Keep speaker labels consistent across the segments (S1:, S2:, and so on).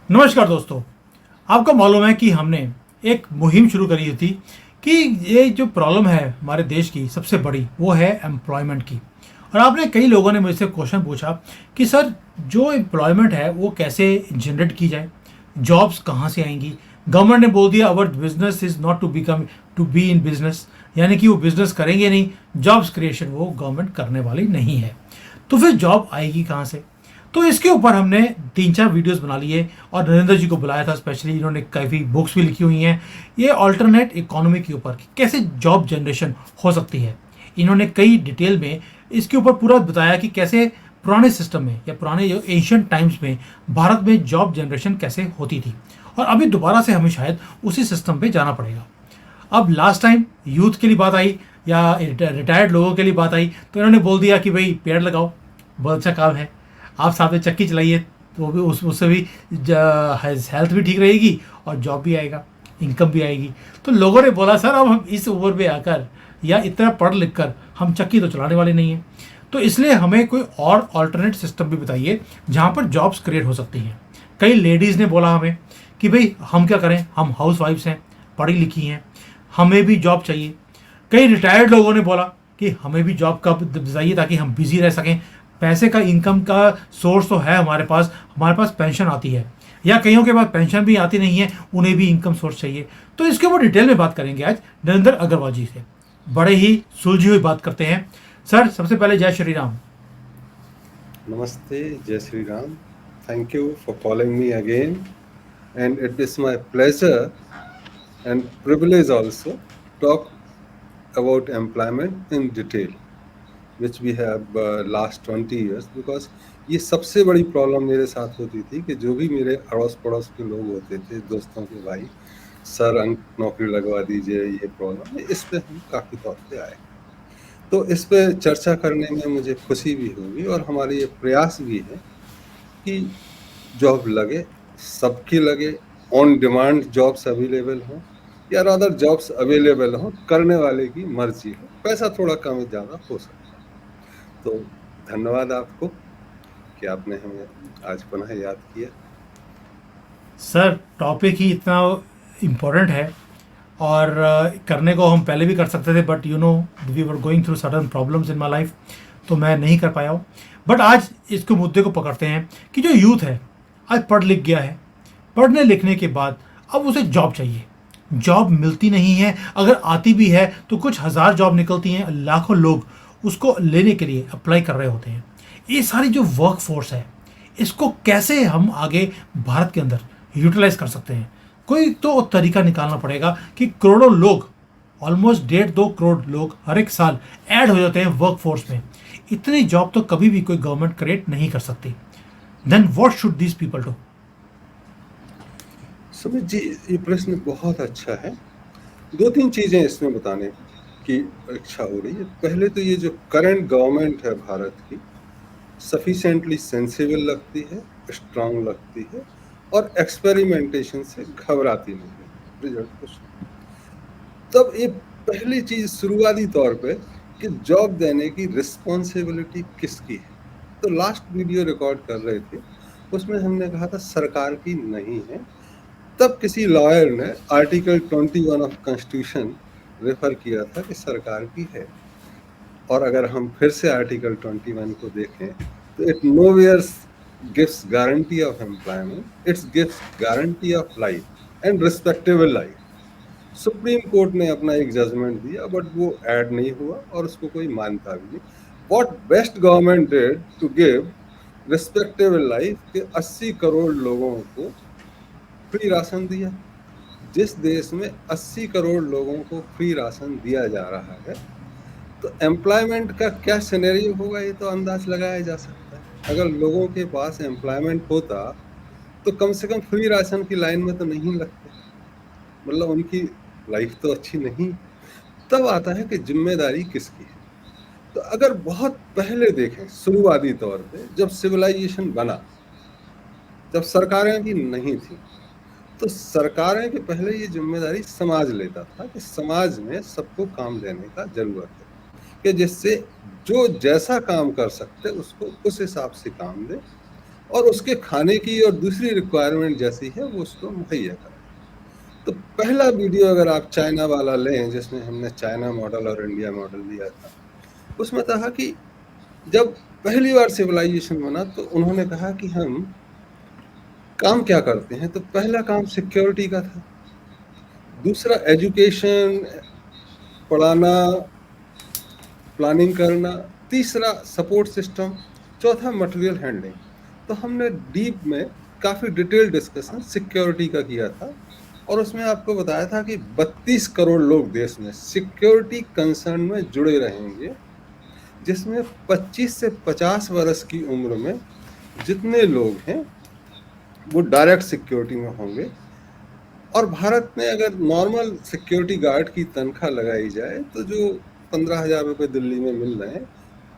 S1: नमस्कार दोस्तों। आपको मालूम है कि हमने एक मुहिम शुरू करी थी कि ये जो प्रॉब्लम है हमारे देश की सबसे बड़ी वो है एम्प्लॉयमेंट की। और आपने कई लोगों ने मुझसे क्वेश्चन पूछा कि सर जो एम्प्लॉयमेंट है वो कैसे जनरेट की जाए, जॉब्स कहाँ से आएंगी। गवर्नमेंट ने बोल दिया our business is not to be in business, यानी कि वो बिजनेस करेंगे नहीं, जॉब्स क्रिएशन वो गवर्नमेंट करने वाली नहीं है। तो फिर जॉब आएगी कहाँ से? तो इसके ऊपर हमने 3-4 वीडियोस बना लिए और नरेंद्र जी को बुलाया था स्पेशली। इन्होंने काफ़ी बुक्स भी लिखी हुई हैं ये अल्टरनेट इकोनॉमी के ऊपर कि कैसे जॉब जनरेशन हो सकती है। इन्होंने कई डिटेल में इसके ऊपर पूरा बताया कि कैसे पुराने सिस्टम में या पुराने जो एशियन टाइम्स में भारत में जॉब जनरेशन कैसे होती थी, और अभी दोबारा से हमें शायद उसी सिस्टम पे जाना पड़ेगा। अब लास्ट टाइम यूथ के लिए बात आई या रिटायर्ड लोगों के लिए बात आई तो इन्होंने बोल दिया कि भाई पेड़ लगाओ, बहुत अच्छा काम है, आप साथ में चक्की चलाइए तो भी उससे भी हेल्थ भी ठीक रहेगी और जॉब भी आएगा, इनकम भी आएगी। तो लोगों ने बोला सर अब हम इस उम्र में आकर या इतना पढ़ लिख कर हम चक्की तो चलाने वाले नहीं हैं, तो इसलिए हमें कोई और अल्टरनेट सिस्टम भी बताइए जहाँ पर जॉब्स क्रिएट हो सकती हैं। कई लेडीज़ ने बोला हमें कि भाई हम क्या करें, हम हाउस वाइफ्स हैं, पढ़ी लिखी हैं, हमें भी जॉब चाहिए। कई रिटायर्ड लोगों ने बोला कि हमें भी जॉब का चाहिए ताकि हम बिजी रह सकें, पैसे का इनकम का सोर्स तो है हमारे पास पेंशन आती है, या कईयों के पास पेंशन भी आती नहीं है, उन्हें भी इनकम सोर्स चाहिए। तो इसके ऊपर डिटेल में बात करेंगे आज नरेंद्र अग्रवाल जी से। बड़े ही सुलझी हुई बात करते हैं। सर सबसे पहले जय Shri Ram.
S2: Namaste, Jai Sri Ram. Thank you for calling me again. And it is my pleasure and privilege also to talk about employment in detail, which we have last 20 years. Because ये सबसे बड़ी problem मेरे साथ होती थी कि जो भी मेरे अड़ोस पड़ोस के लोग होते थे, दोस्तों के भाई, सर अंक नौकरी लगवा दीजिए, ये प्रॉब्लम है, इस पे हम काफ़ी तौर पे आए। तो इस पे चर्चा करने में मुझे खुशी भी होगी और हमारे ये प्रयास भी है कि जॉब लगे, सबकी लगे, ऑन डिमांड जॉब्स अवेलेबल हों या रादर जॉब्स अवेलेबल हों, करने वाले की मर्जी हो, पैसा थोड़ा कम ज़्यादा हो सकता है। तो धन्यवाद आपको कि आपने हमें आज पुनः याद किया।
S1: सर टॉपिक ही इतना इम्पोर्टेंट है और करने को हम पहले भी कर सकते थे, but you know we were going through sudden problems in my life, तो मैं नहीं कर पाया हूँ। बट आज इसको मुद्दे को पकड़ते हैं कि जो यूथ है आज पढ़ लिख गया है, पढ़ने लिखने के बाद अब उसे जॉब चाहिए, जॉब मिलती नहीं है, अगर आती भी है तो कुछ हज़ार जॉब निकलती हैं, लाखों लोग उसको लेने के लिए अप्लाई कर रहे होते हैं। ये सारी जो वर्क फोर्स है इसको कैसे हम आगे भारत के अंदर यूटिलाइज कर सकते हैं? कोई तो तरीका निकालना पड़ेगा कि करोड़ों लोग, ऑलमोस्ट 1.5-2 करोड़ लोग हर एक साल ऐड हो जाते हैं वर्क फोर्स में। इतनी जॉब तो कभी भी कोई गवर्नमेंट क्रिएट नहीं कर सकती। Then what should these people do?
S2: Sumit ji, ये प्रश्न बहुत अच्छा है। 2-3 चीज़ें इसमें बताने की इच्छा हो रही है। पहले तो ये जो करंट गवर्नमेंट है भारत की, सफिशिएंटली सेंसिबल लगती है, स्ट्रांग लगती है और एक्सपेरिमेंटेशन से घबराती नहीं है रिजल्ट कुछ। तब ये पहली चीज शुरुआती तौर पे कि जॉब देने की रिस्पॉन्सिबिलिटी किसकी है। तो लास्ट वीडियो रिकॉर्ड कर रहे थे, उसमें हमने कहा था सरकार की नहीं है। तब किसी लॉयर ने आर्टिकल 21 ऑफ कॉन्स्टिट्यूशन रेफर किया था कि सरकार की है। और अगर हम फिर से आर्टिकल 21 को देखें तो it nowhere gives guarantee of employment, it's gives guarantee of life and respectable life. Supreme court ने अपना एक जजमेंट दिया बट वो ऐड नहीं हुआ और उसको कोई मानता भी नहीं। What best government did to give respectable life के 80 करोड़ लोगों को फ्री राशन दिया। जिस देश में 80 करोड़ लोगों को फ्री राशन दिया जा रहा है तो एम्प्लॉयमेंट का क्या सिनेरियो होगा ये तो अंदाज लगाया जा सकता है। अगर लोगों के पास एम्प्लॉयमेंट होता तो कम से कम फ्री राशन की लाइन में तो नहीं लगते, मतलब उनकी लाइफ तो अच्छी नहीं। तब आता है कि जिम्मेदारी किसकी है। तो अगर बहुत पहले देखें, शुरुआती तौर पे जब सिविलाइजेशन बना, जब सरकारें भी नहीं थी, तो सरकारें के पहले ये जिम्मेदारी समाज लेता था कि समाज में सबको काम देने का जरूरत है, कि जिससे जो जैसा काम कर सकते उसको उस हिसाब से काम दे और उसके खाने की और दूसरी रिक्वायरमेंट जैसी है वो उसको मुहैया कराए। तो पहला वीडियो अगर आप चाइना वाला लें, जिसमें हमने चाइना मॉडल और इंडिया मॉडल लिया था, उसमें था कि जब पहली बार सिविलाइजेशन बना तो उन्होंने कहा कि हम काम क्या करते हैं, तो पहला काम सिक्योरिटी का था, दूसरा एजुकेशन, पढ़ाना, प्लानिंग करना, तीसरा सपोर्ट सिस्टम, चौथा मटेरियल हैंडलिंग। तो हमने डीप में काफ़ी डिटेल डिस्कशन सिक्योरिटी का किया था, और उसमें आपको बताया था कि 32 करोड़ लोग देश में सिक्योरिटी कंसर्न में जुड़े रहेंगे, जिसमें 25 से 50 वर्ष की उम्र में जितने लोग हैं वो डायरेक्ट सिक्योरिटी में होंगे। और भारत में अगर नॉर्मल सिक्योरिटी गार्ड की तनख्वाह लगाई जाए तो जो 15,000 रुपये दिल्ली में मिल रहे हैं,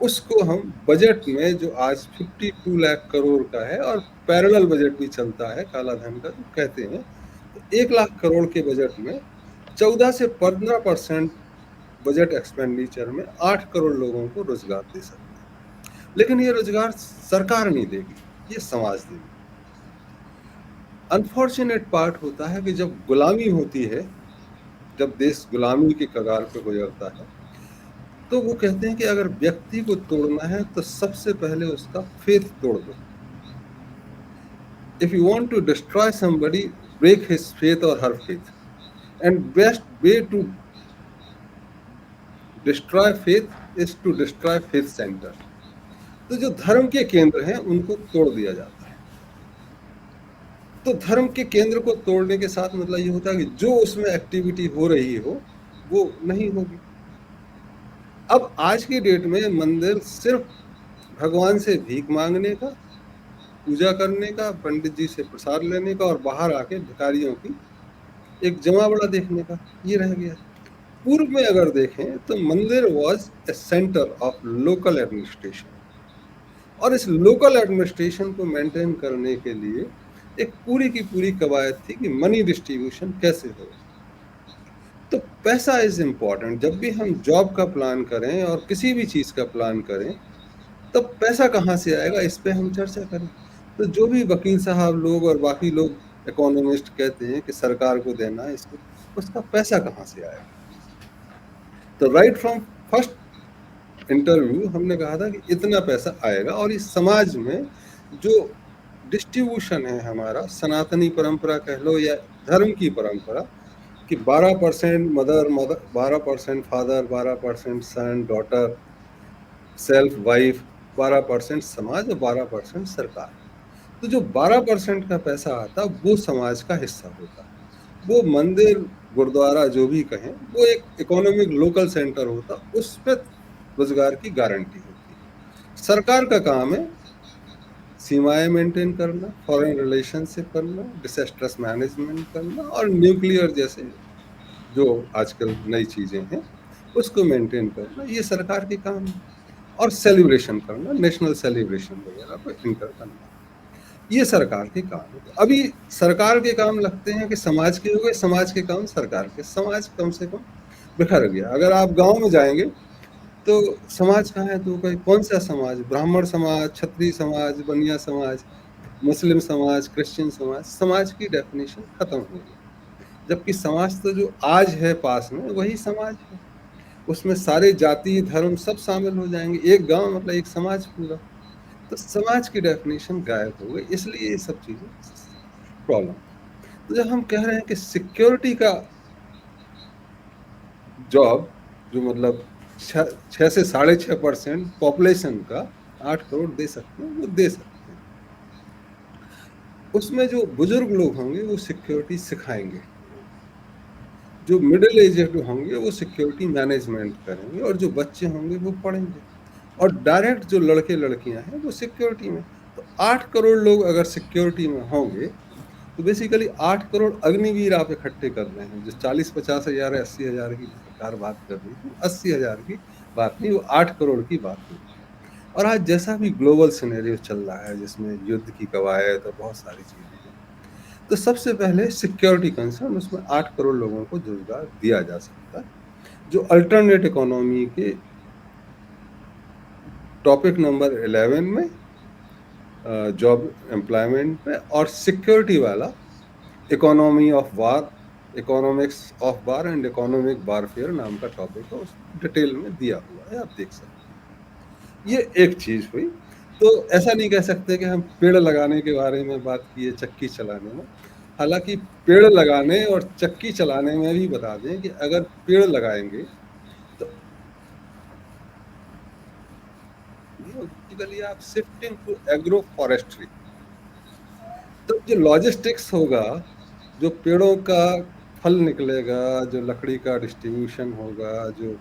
S2: उसको हम बजट में, जो आज 52 लाख करोड़ का है और पैरेलल बजट भी चलता है काला धन का जो कहते हैं, तो 1 लाख करोड़ के बजट में 14 से 15% बजट एक्सपेंडिचर में 8 करोड़ लोगों को रोजगार दे सकते हैं। लेकिन ये रोजगार सरकार नहीं देगी, ये समाज देगी। अनफॉर्चुनेट पार्ट होता है कि जब गुलामी होती है, जब देश गुलामी के कगार पे गुजरता है, तो वो कहते हैं कि अगर व्यक्ति को तोड़ना है तो सबसे पहले उसका फेथ तोड़ दो। If you want to destroy somebody, break his faith और her faith, and best way to destroy faith is to destroy faith centre. तो जो धर्म के केंद्र हैं उनको तोड़ दिया जाता है। तो धर्म के केंद्र को तोड़ने के साथ मतलब ये होता है कि जो उसमें एक्टिविटी हो रही हो वो नहीं होगी। अब आज की डेट में मंदिर सिर्फ भगवान से भीख मांगने का, पूजा करने का, पंडित जी से प्रसाद लेने का और बाहर आके भिखारियों की एक जमावड़ा देखने का, ये रह गया। पूर्व में अगर देखें तो मंदिर was a centre of local administration, और इस लोकल एडमिनिस्ट्रेशन को मेंटेन करने के लिए एक पूरी की पूरी कवायद थी कि मनी डिस्ट्रीब्यूशन कैसे हो। तो पैसा इज इम्पॉर्टेंट। जब भी हम जॉब का प्लान करें और किसी भी चीज़ का प्लान करें, तब पैसा कहाँ से आएगा इस पे हम चर्चा करें। तो जो भी वकील साहब लोग और बाकी लोग इकोनॉमिस्ट कहते हैं कि सरकार को देना है इसको, उसका पैसा कहाँ से आएगा। तो राइट फ्रॉम फर्स्ट इंटरव्यू हमने कहा था कि इतना पैसा आएगा, और इस समाज में जो डिस्ट्रीब्यूशन है हमारा, सनातनी परंपरा कह लो या धर्म की परंपरा, कि 12% mother, 12% father, 12% son daughter, self wife, 12% समाज और 12% सरकार। तो जो 12% का पैसा आता वो समाज का हिस्सा होता है। वो मंदिर, गुरुद्वारा जो भी कहें, वो एक इकोनॉमिक लोकल सेंटर होता, उस पर रोजगार की गारंटी होती है। सरकार का काम है सीमाएं मेंटेन करना, फॉरेन रिलेशनशिप करना, डिजास्टर्स मैनेजमेंट करना, और न्यूक्लियर जैसे जो आजकल नई चीज़ें हैं उसको मेंटेन करना, ये सरकार के काम है। और सेलिब्रेशन करना, नेशनल सेलिब्रेशन वगैरह को इंटर करना, ये सरकार के काम है। तो अभी सरकार के काम लगते हैं कि समाज के हो गए, समाज के काम सरकार के। समाज कम से कम बिखर गया। अगर आप गांव में जाएंगे तो समाज कहाँ है, तो कोई कौन सा समाज, ब्राह्मण समाज, क्षत्रिय समाज, बनिया समाज, मुस्लिम समाज, क्रिश्चियन समाज, समाज की डेफिनेशन खत्म हो गई। जबकि समाज तो जो आज है पास में वही समाज है, उसमें सारे जाति धर्म सब शामिल हो जाएंगे। एक गांव मतलब एक समाज पूरा। तो समाज की डेफिनेशन गायब हो गई, इसलिए ये सब चीजें प्रॉब्लम। तो जब हम कह रहे हैं कि सिक्योरिटी का जॉब, जो मतलब 6 से 6.5% पॉपुलेशन का 8 करोड़ दे सकते हैं, वो दे सकते हैं। उसमें जो बुजुर्ग लोग होंगे वो सिक्योरिटी सिखाएंगे, जो मिडिल एजेड होंगे वो सिक्योरिटी मैनेजमेंट करेंगे, और जो बच्चे होंगे वो पढ़ेंगे, और डायरेक्ट जो लड़के लड़कियां हैं वो सिक्योरिटी में। तो 8 करोड़ लोग अगर सिक्योरिटी में होंगे तो बेसिकली 8 करोड़ अग्निवीर आप इकट्ठे कर रहे हैं। जो 40-50 हज़ार 80 हज़ार की सरकार बात कर रही थी, 80 हज़ार की बात नहीं, वो 8 करोड़ की बात हुई। और आज जैसा भी ग्लोबल सिनेरियो चल रहा है जिसमें युद्ध की कवायद और बहुत सारी चीज़ें हैं, तो सबसे पहले सिक्योरिटी कंसर्न, उसमें 8 करोड़ लोगों को रोजगार दिया जा सकता है। जो अल्टरनेट इकोनॉमी के टॉपिक नंबर 11 में जॉब एम्प्लॉयमेंट में, और सिक्योरिटी वाला economy of war, economics of war and economic warfare नाम का टॉपिक है, उस डिटेल में दिया हुआ है, आप देख सकते हैं। ये एक चीज हुई। तो ऐसा नहीं कह सकते कि हम पेड़ लगाने के बारे में बात किए चक्की चलाने में। हालांकि पेड़ लगाने और चक्की चलाने में भी बता दें कि अगर पेड़ लगाएंगे तो बेसिकली आप शिफ्टिंग टू एग्रो फॉरेस्ट्री। तो जो लॉजिस्टिक्स होगा, जो पेड़ों का फल निकलेगा, जो लकड़ी का डिस्ट्रीब्यूशन होगा, जो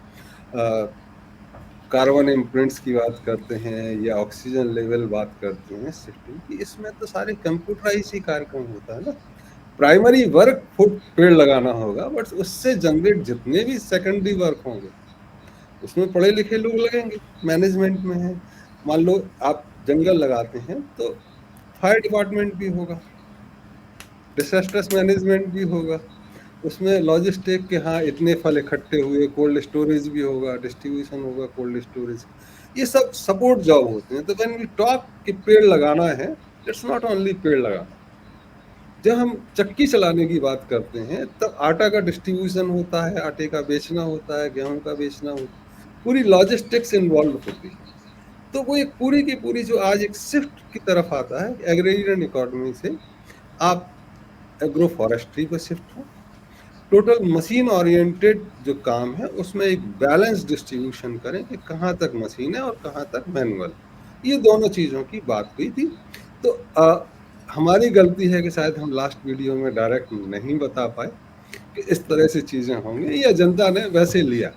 S2: कार्बन इम्प्रिंट्स की बात करते हैं या ऑक्सीजन लेवल बात करते हैं शिफ्टिंग की, इसमें तो सारे कंप्यूटराइज ही कार्यक्रम होता है ना। प्राइमरी वर्क फुट पेड़ लगाना होगा, बट उससे जनरेट जितने भी सेकेंडरी वर्क होंगे उसमें पढ़े लिखे लोग लगेंगे, मैनेजमेंट में है। मान लो आप जंगल लगाते हैं तो फायर डिपार्टमेंट भी होगा, डिजास्टर्स मैनेजमेंट भी होगा, उसमें लॉजिस्टिक के हाँ इतने फल इकट्ठे हुए, कोल्ड स्टोरेज भी होगा, डिस्ट्रीब्यूशन होगा, कोल्ड स्टोरेज, ये सब सपोर्ट जॉब होते हैं। तो व्हेन वी टॉक कि पेड़ लगाना है, इट्स नॉट ओनली पेड़ लगाना। जब हम चक्की चलाने की बात करते हैं तब आटा का डिस्ट्रीब्यूशन होता है, आटे का बेचना होता है, गेहूं का बेचना होता है, पूरी लॉजिस्टिक्स इन्वॉल्व होती है। तो वो एक पूरी की पूरी जो आज एक शिफ्ट की तरफ आता है, एग्रेरियन इकोनॉमी से आप एग्रो फॉरेस्ट्री पर शिफ्ट हो, टोटल मशीन ओरिएंटेड जो काम है उसमें एक बैलेंस डिस्ट्रीब्यूशन करें कि कहाँ तक मशीन है और कहाँ तक मैनुअल। ये दोनों चीज़ों की बात हुई थी। तो हमारी गलती है कि शायद हम लास्ट वीडियो में डायरेक्ट नहीं बता पाए कि इस तरह से चीज़ें होंगी, या जनता ने वैसे लिया।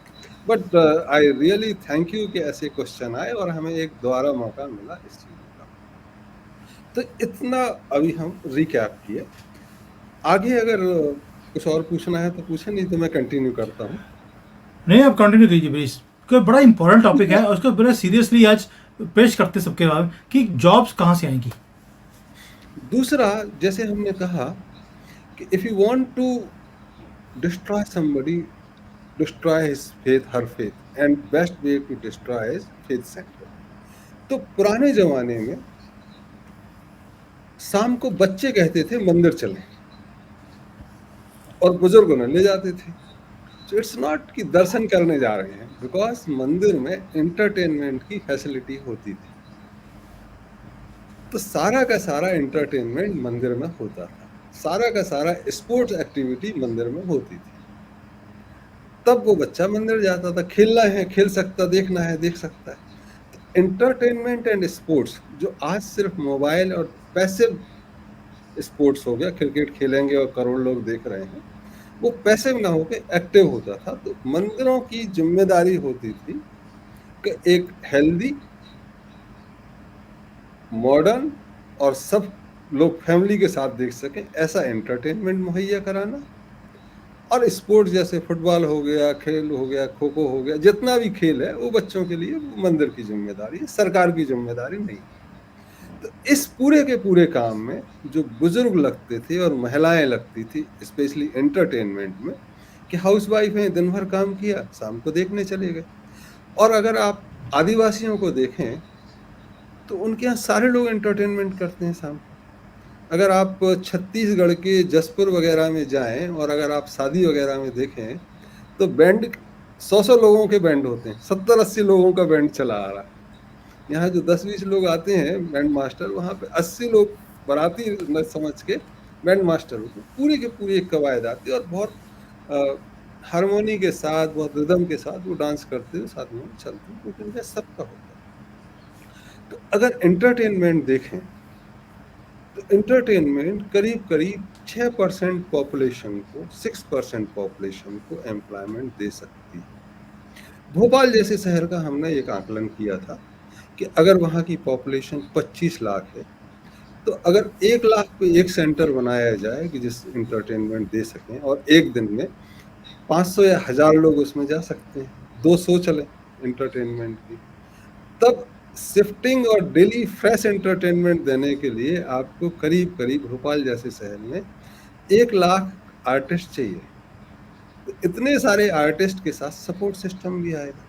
S2: But I really thank you कि ऐसे क्वेश्चन आए और हमें एक दोबारा मौका मिला इस चीज़ का। तो इतना अभी हम रिकैप किए। आगे अगर कुछ और पूछना है तो पूछे, नहीं तो मैं कंटिन्यू करता हूँ।
S1: नहीं, आप कंटिन्यू कीजिए प्लीज, क्योंकि बड़ा इंपॉर्टेंट टॉपिक है और उसको बड़ा सीरियसली आज पेश करते हैं सबके बाद कि जॉब्स कहाँ से आएंगी।
S2: दूसरा, जैसे हमने कहा कि if you want to destroy somebody, destroy his faith, her faith, and best way to destroy his faith sector. तो पुराने जमाने में शाम को बच्चे कहते थे मंदिर चलें, और बुजुर्ग उन्हें ले जाते थे। तो इट्स नॉट कि दर्शन करने जा रहे हैं, बिकॉज मंदिर में एंटरटेनमेंट की फैसिलिटी होती थी। तो सारा का सारा एंटरटेनमेंट मंदिर में होता था, सारा का सारा स्पोर्ट्स एक्टिविटी मंदिर में होती थी। तब वो बच्चा मंदिर जाता था, खेलना है खेल सकता, देखना है देख सकता है। तो एंटरटेनमेंट एंड स्पोर्ट्स जो आज सिर्फ मोबाइल और पैसिव स्पोर्ट्स हो गया, क्रिकेट खेलेंगे और करोड़ लोग देख रहे हैं, वो पैसिव ना होकर एक्टिव होता था। तो मंदिरों की जिम्मेदारी होती थी कि एक हेल्दी, मॉडर्न और सब लोग फैमिली के साथ देख सकें ऐसा एंटरटेनमेंट मुहैया कराना। और स्पोर्ट्स जैसे फुटबॉल हो गया, खेल हो गया, खो खो हो गया, जितना भी खेल है वो बच्चों के लिए मंदिर की जिम्मेदारी है, सरकार की जिम्मेदारी नहीं। तो इस पूरे के पूरे काम में जो बुजुर्ग लगते थे और महिलाएं लगती थी, स्पेशली एंटरटेनमेंट में, कि हाउसवाइफ हैं, दिन भर काम किया, शाम को देखने चले गए। और अगर आप आदिवासियों को देखें तो उनके यहाँ सारे लोग एंटरटेनमेंट करते हैं शाम को। अगर आप छत्तीसगढ़ के जसपुर वगैरह में जाएं और अगर आप शादी वगैरह में देखें तो बैंड 100 लोगों के बैंड होते हैं, 70-80 लोगों का बैंड चला आ रहा है। यहाँ जो 10-20 लोग आते हैं बैंड मास्टर, वहाँ पे 80 लोग बाराती न समझ के बैंड मास्टर होते हैं। पूरी के पूरी एक कवायद आती है और बहुत हारमोनी के साथ, बहुत रिदम के साथ वो डांस करते हुए साथ में चलते हैं, क्योंकि उनका सबका होता है। तो अगर एंटरटेनमेंट देखें तो एंटरटेनमेंट करीब करीब 6% पॉपुलेशन को, 6% पॉपुलेशन को एम्प्लॉयमेंट दे सकती है। भोपाल जैसे शहर का हमने एक आकलन किया था कि अगर वहाँ की पॉपुलेशन 25 लाख है, तो अगर 1 लाख पे एक सेंटर बनाया जाए कि जिस एंटरटेनमेंट दे सकें, और एक दिन में 500 या 1000 लोग उसमें जा सकते हैं, 200 चले एंटरटेनमेंट की, तब शिफ्टिंग और डेली फ्रेश एंटरटेनमेंट देने के लिए आपको करीब करीब भोपाल जैसे शहर में 1 लाख आर्टिस्ट चाहिए। तो इतने सारे आर्टिस्ट के साथ सपोर्ट सिस्टम भी आएगा,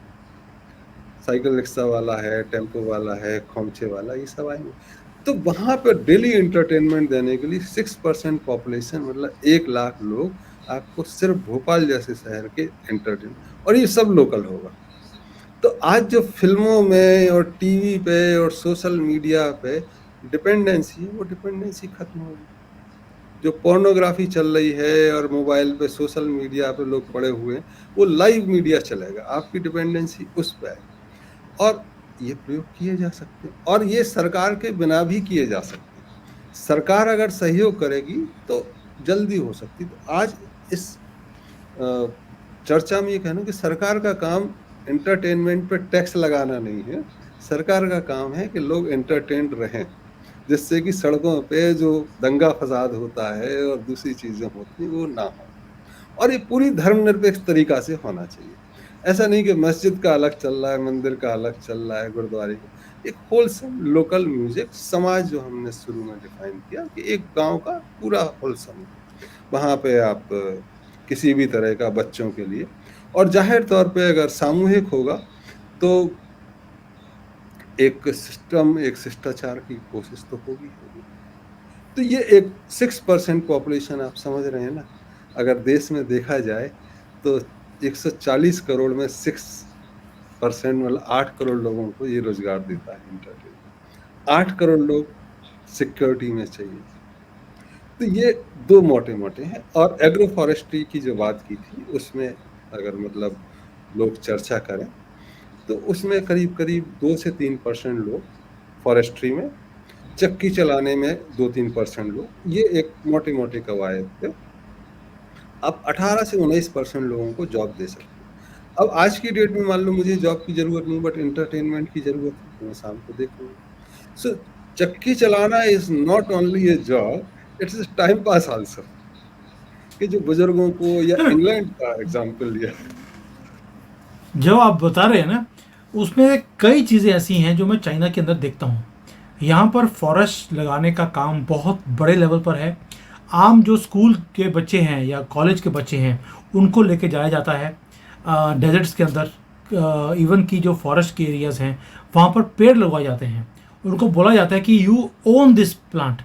S2: साइकिल रिक्शा वाला है, टेम्पो वाला है, खोमचे वाला, ये सब आएंगे। तो वहाँ पे डेली एंटरटेनमेंट देने के लिए 6% पॉपुलेशन मतलब 1 लाख लोग आपको सिर्फ भोपाल जैसे शहर के एंटरटेन, और ये सब लोकल होगा। तो आज जो फ़िल्मों में और टीवी पे और सोशल मीडिया पे डिपेंडेंसी है, वो डिपेंडेंसी खत्म होगी। जो पोर्नोग्राफी चल रही है और मोबाइल पे सोशल मीडिया पे लोग पड़े हुए हैं, वो लाइव मीडिया चलेगा, आपकी डिपेंडेंसी उस पे है। और ये प्रयोग किए जा सकते हैं, और ये सरकार के बिना भी किए जा सकते हैं। सरकार अगर सहयोग करेगी तो जल्दी हो सकती। तो आज इस चर्चा में ये कहना कि सरकार का काम एंटरटेनमेंट पे टैक्स लगाना नहीं है, सरकार का काम है कि लोग एंटरटेन्ड रहें, जिससे कि सड़कों पे जो दंगा फसाद होता है और दूसरी चीजें होती हैं वो ना हो। और ये पूरी धर्मनिरपेक्ष तरीका से होना चाहिए। ऐसा नहीं कि मस्जिद का अलग चल रहा है, मंदिर का अलग चल रहा है, गुरुद्वारे का। एक होलसम लोकल म्यूजिक समाज जो हमने शुरू में डिफाइन किया कि एक गांव का पूरा होलसम, वहाँ पे आप किसी भी तरह का बच्चों के लिए, और जाहिर तौर पे अगर सामूहिक होगा तो एक सिस्टम, एक शिष्टाचार की कोशिश तो होगी होगी। तो ये एक 6% पॉपुलेशन आप समझ रहे हैं ना, अगर देश में देखा जाए तो 140 करोड़ में 6% मतलब 8 करोड़ लोगों को ये रोजगार देता है एंटरटेनमेंट। 8 करोड़ लोग सिक्योरिटी में चाहिए। तो ये दो मोटे मोटे हैं। और एग्रो फॉरेस्ट्री की जो बात की थी उसमें अगर मतलब लोग चर्चा करें तो उसमें करीब करीब 2 से 3% लोग फॉरेस्ट्री में, चक्की चलाने में 2-3% लोग, ये एक मोटे मोटे कवायद पे अब 18 से 19% लोगों को जॉब दे सकते हैं। अब आज की डेट में मान लो मुझे जॉब की जरूरत नहीं बट एंटरटेनमेंट की जरूरत है, तो मैं शाम को देखूंगा। सो चक्की चलाना is not only A job, it's a time pass also. कि जो बुजुर्गों को, या इंग्लैंड का एग्जांपल लिया,
S1: जो आप बता रहे हैं ना, उसमें कई चीज़ें ऐसी हैं जो मैं चाइना के अंदर देखता हूँ। यहाँ पर फॉरेस्ट लगाने का काम बहुत बड़े लेवल पर है। आम जो स्कूल के बच्चे हैं या कॉलेज के बच्चे हैं उनको लेके जाया जाता है डेजर्ट्स के अंदर। इवन की जो फॉरेस्ट के एरियाज़ हैं वहाँ पर पेड़ लगवाए जाते हैं। उनको बोला जाता है कि यू ओन दिस प्लांट,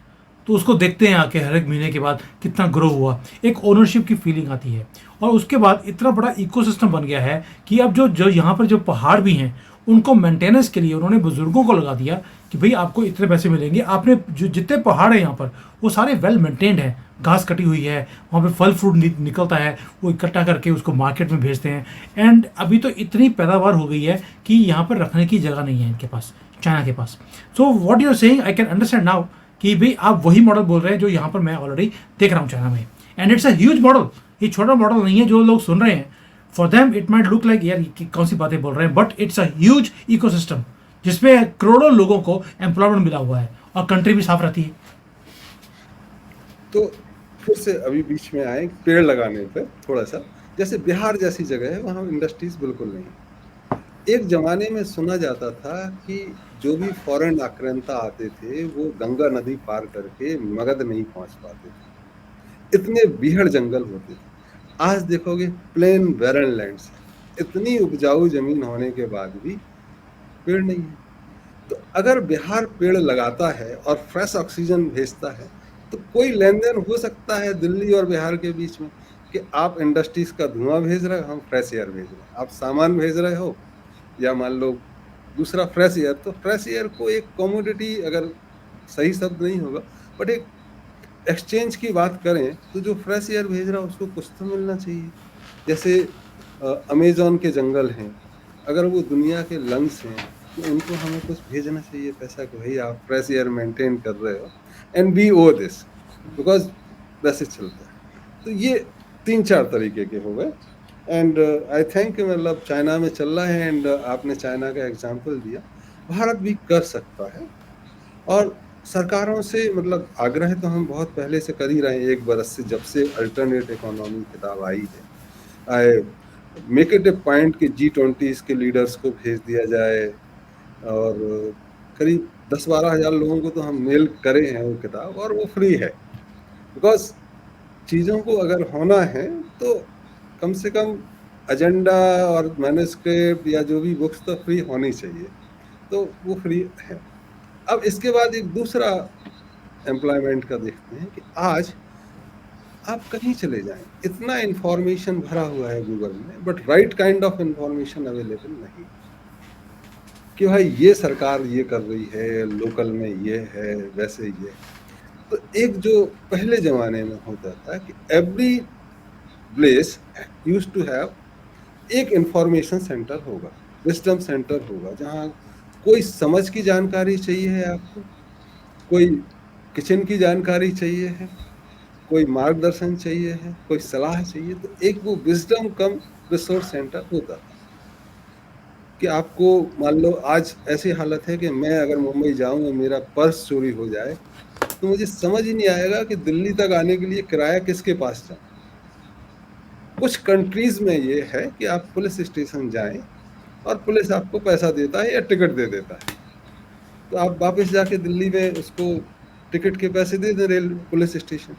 S1: तो उसको देखते हैं आके हर एक महीने के बाद कितना ग्रो हुआ, एक ओनरशिप की फीलिंग आती है। और उसके बाद इतना बड़ा इकोसिस्टम बन गया है कि अब जो जो यहाँ पर जो पहाड़ भी हैं उनको मेंटेनेंस के लिए उन्होंने बुजुर्गों को लगा दिया कि भाई आपको इतने पैसे मिलेंगे, आपने जो जितने पहाड़ हैं यहाँ पर वो सारे वेल मेंटेन्ड है, घास कटी हुई है, वहाँ पे फल फ्रूट निकलता है, वो इकट्ठा करके उसको मार्केट में भेजते हैं। एंड अभी तो इतनी पैदावार हो गई है कि यहाँ पर रखने की जगह नहीं है इनके पास, चाइना के पास। So what you are saying I can understand now कि भाई आप वही मॉडल बोल रहे हैं जो यहाँ पर मैं ऑलरेडी देख रहा हूँ चाइना में। And it's a huge model, ये छोटा मॉडल नहीं है जो लोग सुन रहे हैं। For them it might look like यार कौन सी बातें बोल रहे हैं, but it's a huge ecosystem जिसमें करोड़ों लोगों को एम्प्लॉयमेंट मिला हुआ है और कंट्री भी साफ रहती है।
S2: तो फिर से अभी बीच में आए पेड़ लगाने पे थोड़ा सा, जैसे बिहार जैसी जगह है वहाँ इंडस्ट्रीज बिल्कुल नहीं। एक जमाने में सुना जाता था कि जो भी फॉरेन आक्रांता आते थे वो गंगा नदी पार करके मगध नहीं पहुंच पाते थे, इतने बीहड़ जंगल होते थे। आज देखोगे प्लेन बैरन लैंड्स, इतनी उपजाऊ जमीन होने के बाद भी पेड़ नहीं है। तो अगर बिहार पेड़ लगाता है और फ्रेश ऑक्सीजन भेजता है तो कोई लेन देन हो सकता है दिल्ली और बिहार के बीच में, कि आप इंडस्ट्रीज का धुआं भेज रहे हो, हम फ्रेश एयर भेज रहे हैं। आप सामान भेज रहे हो, या मान लो दूसरा फ्रेश एयर, तो फ्रेश एयर को एक कमोडिटी, अगर सही शब्द नहीं होगा बट एक एक्सचेंज की बात करें तो जो फ्रेश एयर भेज रहा है उसको कुछ तो मिलना चाहिए। जैसे अमेजोन के जंगल हैं, अगर वो दुनिया के लंग्स हैं तो उनको हमें कुछ भेजना चाहिए पैसा कि भाई आप फ्रेश एयर मेंटेन कर रहे हो and we owe this, because वैसे चलता है। तो ये 3-4 तरीके के हो गए। एंड आई थिंक मतलब चाइना में चल रहा है, एंड आपने चाइना का एग्जांपल दिया, भारत भी कर सकता है। और सरकारों से मतलब आग्रह तो हम बहुत पहले से कर ही रहे हैं, 1 बरस से, जब से अल्टरनेट इकोनॉमी किताब आई है। I make it A point कि G20 के लीडर्स को भेज दिया जाए, और करीब 10-12 हज़ार लोगों को तो हम मेल करे हैं वो किताब, और वो फ्री है। बिकॉज चीज़ों को अगर होना है तो कम से कम एजेंडा और मैन्युस्क्रिप्ट या जो भी बुक्स तो फ्री होनी चाहिए, तो वो फ्री है। अब इसके बाद एक दूसरा एम्प्लॉयमेंट का देखते हैं कि आज आप कहीं चले जाएं, इतना इंफॉर्मेशन भरा हुआ है गूगल में, but right kind of information available नहीं, कि भाई ये सरकार ये कर रही है, लोकल में ये है, वैसे ये। तो एक जो पहले जमाने में होता था कि every place used to have एक इंफॉर्मेशन सेंटर होगा, विजडम सेंटर होगा, जहाँ कोई समझ की जानकारी चाहिए है आपको, कोई किचन की जानकारी चाहिए है, कोई मार्गदर्शन चाहिए है, कोई सलाह चाहिए, तो एक वो विजडम कम रिसोर्स सेंटर होता था। कि आपको मान लो आज ऐसी हालत है कि मैं अगर मुंबई जाऊं और मेरा पर्स चोरी हो जाए, तो मुझे समझ ही नहीं आएगा कि दिल्ली तक आने के लिए किराया किसके पास जाऊं। कुछ कंट्रीज में ये है कि आप पुलिस स्टेशन जाएं और पुलिस आपको पैसा देता है या टिकट दे देता है, तो आप वापस जाके दिल्ली में उसको टिकट के पैसे दे दें रेल पुलिस स्टेशन।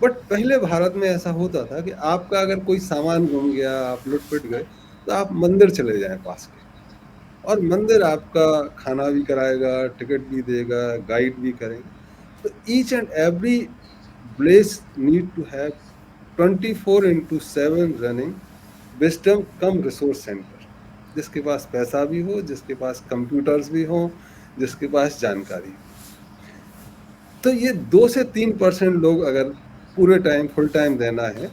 S2: बट पहले भारत में ऐसा होता था कि आपका अगर कोई सामान गुम गया, आप लुट-पुट गए, तो आप मंदिर चले जाएं पास के, और मंदिर आपका खाना भी कराएगा, टिकट भी देगा, गाइड भी करेगा। तो each and every place need to have 24/7 running wisdom cum resource centre, जिसके पास पैसा भी हो, जिसके पास कंप्यूटर्स भी हो, जिसके पास जानकारी हो। तो ये 2 से 3% लोग अगर पूरे टाइम फुल टाइम देना है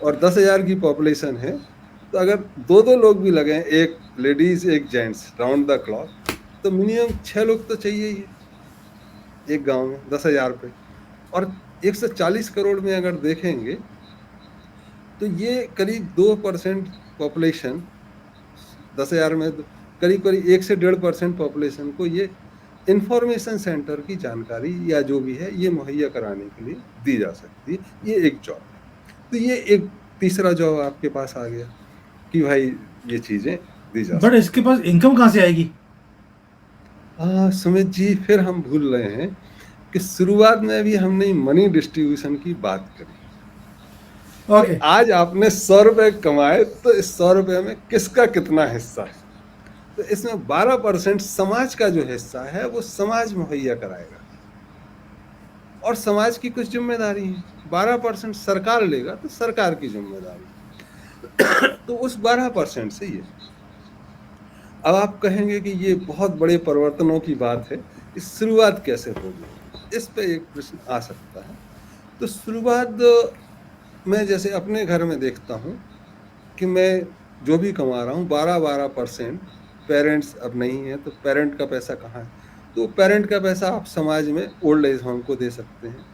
S2: और 10,000 की पॉपुलेशन है, तो अगर 2-2 लोग भी लगे, एक लेडीज एक जेंट्स राउंड द क्लॉक, तो मिनिमम 6 लोग तो चाहिए ही है एक गांव में 10,000 पे। और 140 करोड़ में अगर देखेंगे तो ये करीब 2% पॉपुलेशन, 10,000 में करीब करीब 1 से 1.5% पॉपुलेशन को ये इंफॉर्मेशन सेंटर की जानकारी या जो भी है ये मुहैया कराने के लिए दी जा सकती है। ये एक जॉब है। तो ये एक तीसरा जॉब आपके पास आ गया कि भाई ये चीजें दी जा
S1: बट
S2: सकती।
S1: इसके पास इनकम कहाँ से आएगी?
S2: सुमित जी, फिर हम भूल रहे हैं कि शुरुआत में भी हमने मनी डिस्ट्रीब्यूशन की बात करी।
S1: ओके,
S2: आज आपने 100 रुपए कमाए, तो इस 100 रुपए में किसका कितना हिस्सा है? तो इसमें 12% समाज का जो हिस्सा है वो समाज मुहैया कराएगा, और समाज की कुछ जिम्मेदारी है। 12% सरकार लेगा तो सरकार की जिम्मेदारी। तो उस 12% से ये, अब आप कहेंगे कि ये बहुत बड़े परिवर्तनों की बात है, इस शुरुआत कैसे होगी, इस पे एक प्रश्न आ सकता है। तो शुरुआत मैं जैसे अपने घर में देखता हूँ कि मैं जो भी कमा रहा हूँ 12% पेरेंट्स अब नहीं है, तो पेरेंट का पैसा कहाँ है? तो पेरेंट का पैसा आप समाज में ओल्ड एज होम को दे सकते हैं,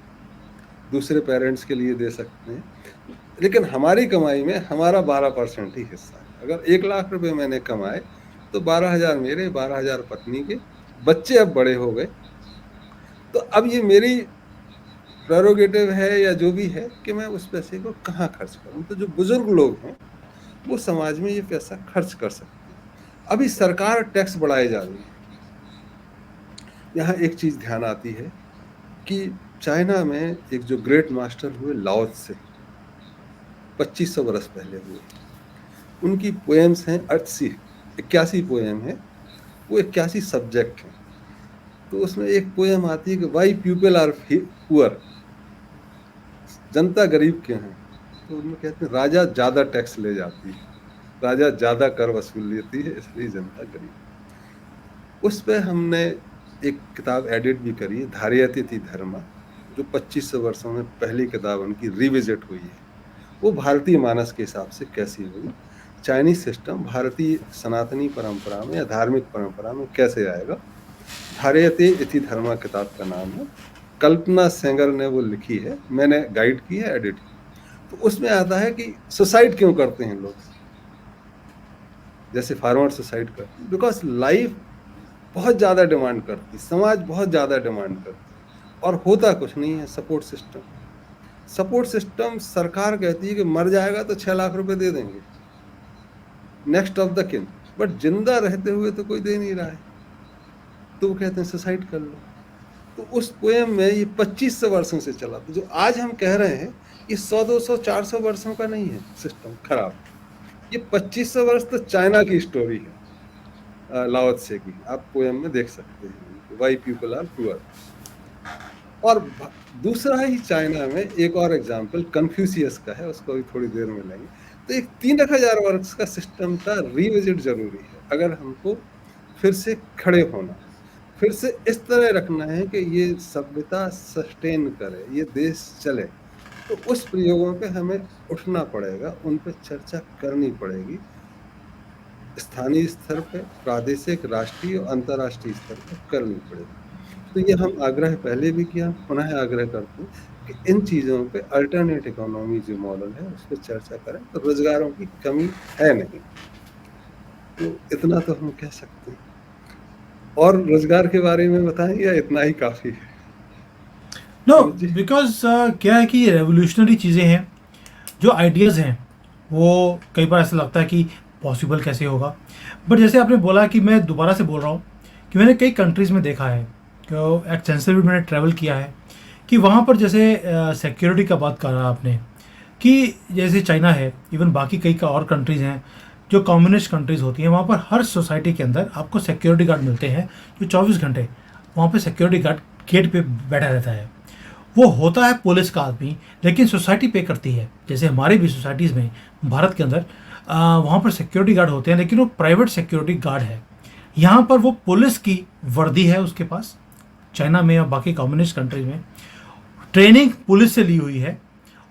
S2: दूसरे पेरेंट्स के लिए दे सकते हैं, लेकिन हमारी कमाई में हमारा 12% ही हिस्सा है। अगर 1 लाख रुपए मैंने कमाए तो 12,000 मेरे, 12,000 पत्नी के, बच्चे अब बड़े हो गए, तो अब ये मेरी प्रेरोगेटिव है या जो भी है कि मैं उस पैसे को कहाँ खर्च करूँ। तो जो बुजुर्ग लोग हैं वो समाज में ये पैसा खर्च कर सकते हैं। अभी सरकार टैक्स बढ़ाए जा रही है। यहाँ एक चीज ध्यान आती है कि चाइना में एक जो ग्रेट मास्टर हुए लाओ त्से, 2500 वर्ष पहले हुए, उनकी पोएम्स हैं 81 पोएम है, वो 81 सब्जेक्ट हैं। तो उसमें एक पोएम आती है कि वाई पीपल आर पुअर, जनता गरीब क्यों है? तो उनमें कहते हैं राजा ज्यादा टैक्स ले जाती है, राजा ज्यादा कर वसूल लेती है, इसलिए जनता गरीब। उस पर हमने एक किताब एडिट भी करी है, धारयति धर्मा, जो 2500 वर्षों में पहली किताब उनकी रिविजिट हुई है। वो भारतीय मानस के हिसाब से कैसी हुई, चाइनीज सिस्टम भारतीय सनातनी परंपरा में या धार्मिक परंपरा में कैसे आएगा। धारयते इति धर्मा किताब का नाम है, कल्पना सेंगर ने वो लिखी है, मैंने गाइड की है, एडिट की। तो उसमें आता है कि सुसाइड क्यों करते हैं लोग, जैसे फार्मर सुसाइड करते हैं, बिकॉज लाइफ बहुत ज़्यादा डिमांड करती, समाज बहुत ज़्यादा डिमांड करती, और होता कुछ नहीं है। सपोर्ट सिस्टम सरकार कहती है कि मर जाएगा तो 6 लाख रुपए दे देंगे, नेक्स्ट ऑफ द किन, बट जिंदा रहते हुए तो कोई दे नहीं रहा है, तो वो कहते हैं सुसाइड कर लो। तो उस पोएम में ये 2500 वर्षों से चला, तो जो आज हम कह रहे हैं ये 100, 200, 400 वर्षों का नहीं है सिस्टम खराब, ये 2500 वर्ष तो चाइना की स्टोरी है, लाओ त्से की। आप पोएम में देख सकते हैं वाई पीपल आर पुअर। और दूसरा ही चाइना में एक और एग्जाम्पल कन्फ्यूशियस का है, उसको भी थोड़ी देर में लेंगे। तो एक 3000 वर्ष का सिस्टम का रिविजिट जरूरी है अगर हमको फिर से खड़े होना, फिर से इस तरह रखना है कि ये सभ्यता सस्टेन करे, ये देश चले। तो उस प्रयोगों पे हमें उठना पड़ेगा, उन पे चर्चा करनी पड़ेगी, स्थानीय स्तर पे, प्रादेशिक, राष्ट्रीय और अंतर्राष्ट्रीय स्तर पर करनी पड़ेगी। तो ये हम आग्रह पहले भी किया, पुनः आग्रह करते हैं कि इन चीज़ों पे अल्टरनेट इकोनॉमी जो मॉडल है उस पर चर्चा करें। तो रोजगारों की कमी है नहीं, तो इतना तो हम कह सकते हैं। और रोजगार के बारे में बताएं या इतना ही काफ़ी है?
S1: नो,
S2: अमित जी।
S1: बिकॉज क्या है कि ये रेवोल्यूशनरी चीज़ें हैं, जो आइडियाज़ हैं वो कई बार ऐसा लगता है कि पॉसिबल कैसे होगा। बट जैसे आपने बोला कि मैं दोबारा से बोल रहा हूँ कि मैंने कई कंट्रीज़ में देखा है कि एक्सटेंसिवली मैंने ट्रैवल किया है कि वहाँ पर जैसे सिक्योरिटी का बात करा आपने कि जैसे चाइना है, इवन बाकी कई का और कंट्रीज़ हैं जो कम्युनिस्ट कंट्रीज़ होती हैं, वहाँ पर हर सोसाइटी के अंदर आपको सिक्योरिटी गार्ड मिलते हैं जो 24 घंटे वहाँ पर सिक्योरिटी गार्ड गेट पे बैठा रहता है। वो होता है पुलिस का आदमी, लेकिन सोसाइटी पे करती है। जैसे हमारे भी सोसाइटीज़ में भारत के अंदर वहाँ पर सिक्योरिटी गार्ड होते हैं, लेकिन वो प्राइवेट सिक्योरिटी गार्ड है। यहाँ पर वो पुलिस की वर्दी है उसके पास, चाइना में और बाकी कम्युनिस्ट कंट्रीज में ट्रेनिंग पुलिस से ली हुई है,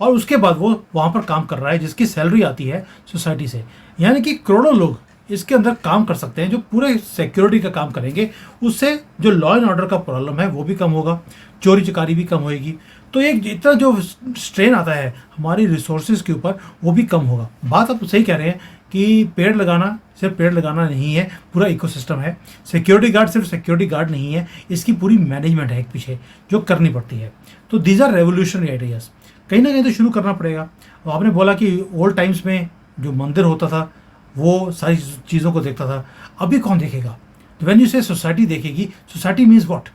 S1: और उसके बाद वो वहाँ पर काम कर रहा है जिसकी सैलरी आती है सोसाइटी से। यानी कि करोड़ों लोग इसके अंदर काम कर सकते हैं जो पूरे सिक्योरिटी का काम करेंगे। उससे जो लॉ एंड ऑर्डर का प्रॉब्लम है वो भी कम होगा, चोरी चकारी भी कम होएगी। तो एक इतना जो स्ट्रेन आता है हमारी रिसोर्सेज के ऊपर वो भी कम होगा। बात आप सही कह रहे हैं कि पेड़ लगाना सिर्फ पेड़ लगाना नहीं है, पूरा इकोसिस्टम है। सिक्योरिटी गार्ड सिर्फ सिक्योरिटी गार्ड नहीं है, इसकी पूरी मैनेजमेंट है एक पीछे जो करनी पड़ती है। तो दीज आर रेवोल्यूशनरी आइडियाज़, कहीं ना कहीं तो शुरू करना पड़ेगा। और आपने बोला कि ओल्ड टाइम्स में जो मंदिर होता था वो सारी चीज़ों को देखता था, अभी कौन देखेगा? तो व्हेन यू से सोसाइटी देखेगी, सोसाइटी मीन्स व्हाट?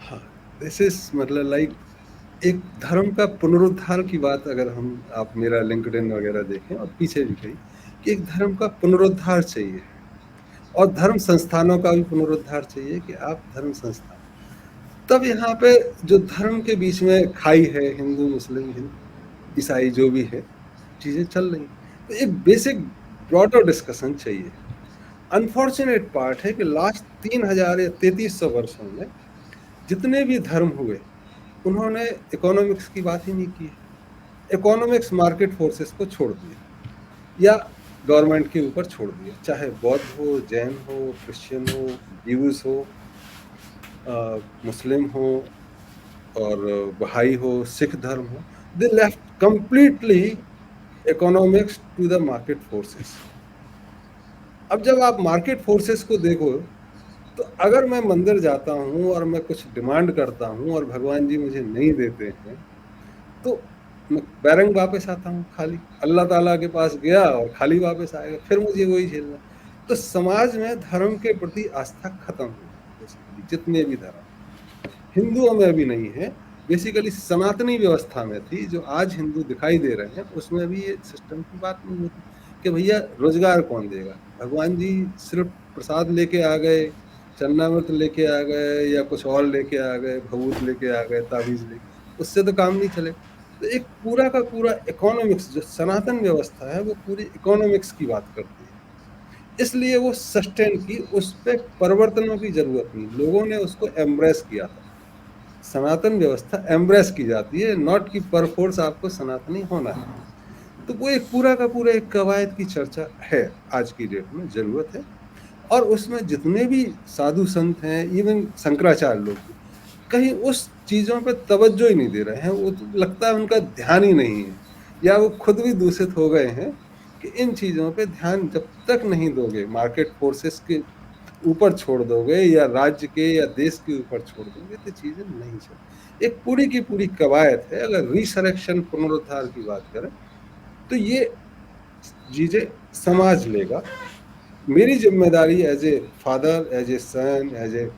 S2: हाँ, दिस इज मतलब लाइक एक धर्म का पुनरुद्धार की बात अगर हम आप मेरा लिंक्डइन वगैरह देखें और पीछे भी कही कि एक धर्म का पुनरुद्धार चाहिए, और धर्म संस्थानों का भी पुनरुद्धार चाहिए कि आप धर्म संस्थान। तब यहाँ पे जो धर्म के बीच में खाई है, हिंदू मुस्लिम ईसाई जो भी है चीज़ें चल रही, तो एक बेसिक ब्रॉडर डिस्कशन चाहिए। अनफॉर्चुनेट पार्ट है कि लास्ट 3000 या 3300 वर्षों में जितने भी धर्म हुए उन्होंने इकोनॉमिक्स की बात ही नहीं की। इकोनॉमिक्स मार्केट फोर्सेस को छोड़ दिया या गवर्नमेंट के ऊपर छोड़ दिया, चाहे बौद्ध हो, जैन हो, क्रिश्चियन हो, ज्यूज हो, मुस्लिम हो और बहाई हो, सिख धर्म हो। They left completely economics to the market forces. अब जब आप मार्केट फोर्सेस को देखो तो अगर मैं मंदिर जाता हूँ और मैं कुछ डिमांड करता हूँ और भगवान जी मुझे नहीं देते हैं तो मैं बैरंग वापस आता हूँ खाली। अल्लाह ताला के पास गया और खाली वापस आएगा, फिर मुझे वही झेलना। तो समाज में धर्म के प्रति आस्था खत्म हो गई। जितने भी धर्म हिंदुओं में अभी नहीं है, बेसिकली सनातनी व्यवस्था में थी, जो आज हिंदू दिखाई दे रहे हैं उसमें भी ये सिस्टम की बात नहीं होती कि भैया रोजगार कौन देगा। भगवान जी सिर्फ प्रसाद लेके आ गए, चन्नामृत लेके आ गए या कुछ और लेके आ गए, भभूत लेके आ गए, ताबीज लेके, उससे तो काम नहीं चले। तो एक पूरा का पूरा इकोनॉमिक्स जो सनातन व्यवस्था है वो पूरी इकोनॉमिक्स की बात करती है, इसलिए वो सस्टेन की, उस पर परिवर्तनों की जरूरत नहीं। लोगों ने उसको एम्ब्रेस किया था। सनातन व्यवस्था एम्ब्रेस की जाती है, नॉट कि पर फोर्स आपको सनातनी होना है। तो वो एक पूरा का पूरा एक कवायद की चर्चा है आज की डेट में, जरूरत है। और उसमें जितने भी साधु संत हैं, इवन शंकराचार्य लोग भी कहीं उस चीज़ों पे तवज्जो ही नहीं दे रहे हैं। वो तो लगता है उनका ध्यान ही नहीं है, या वो खुद भी दूषित हो गए हैं कि इन चीज़ों पे ध्यान जब तक नहीं दोगे, मार्केट फोर्सेस के ऊपर छोड़ दोगे या राज्य के या देश के ऊपर छोड़ दोगे, तो चीज़ें नहीं चल। एक पूरी की पूरी कवायद है। अगर रिसरेक्शन पुनरुद्धार की बात करें तो ये चीज़ें समाज लेगा। मेरी जिम्मेदारी as a father, as a son, as a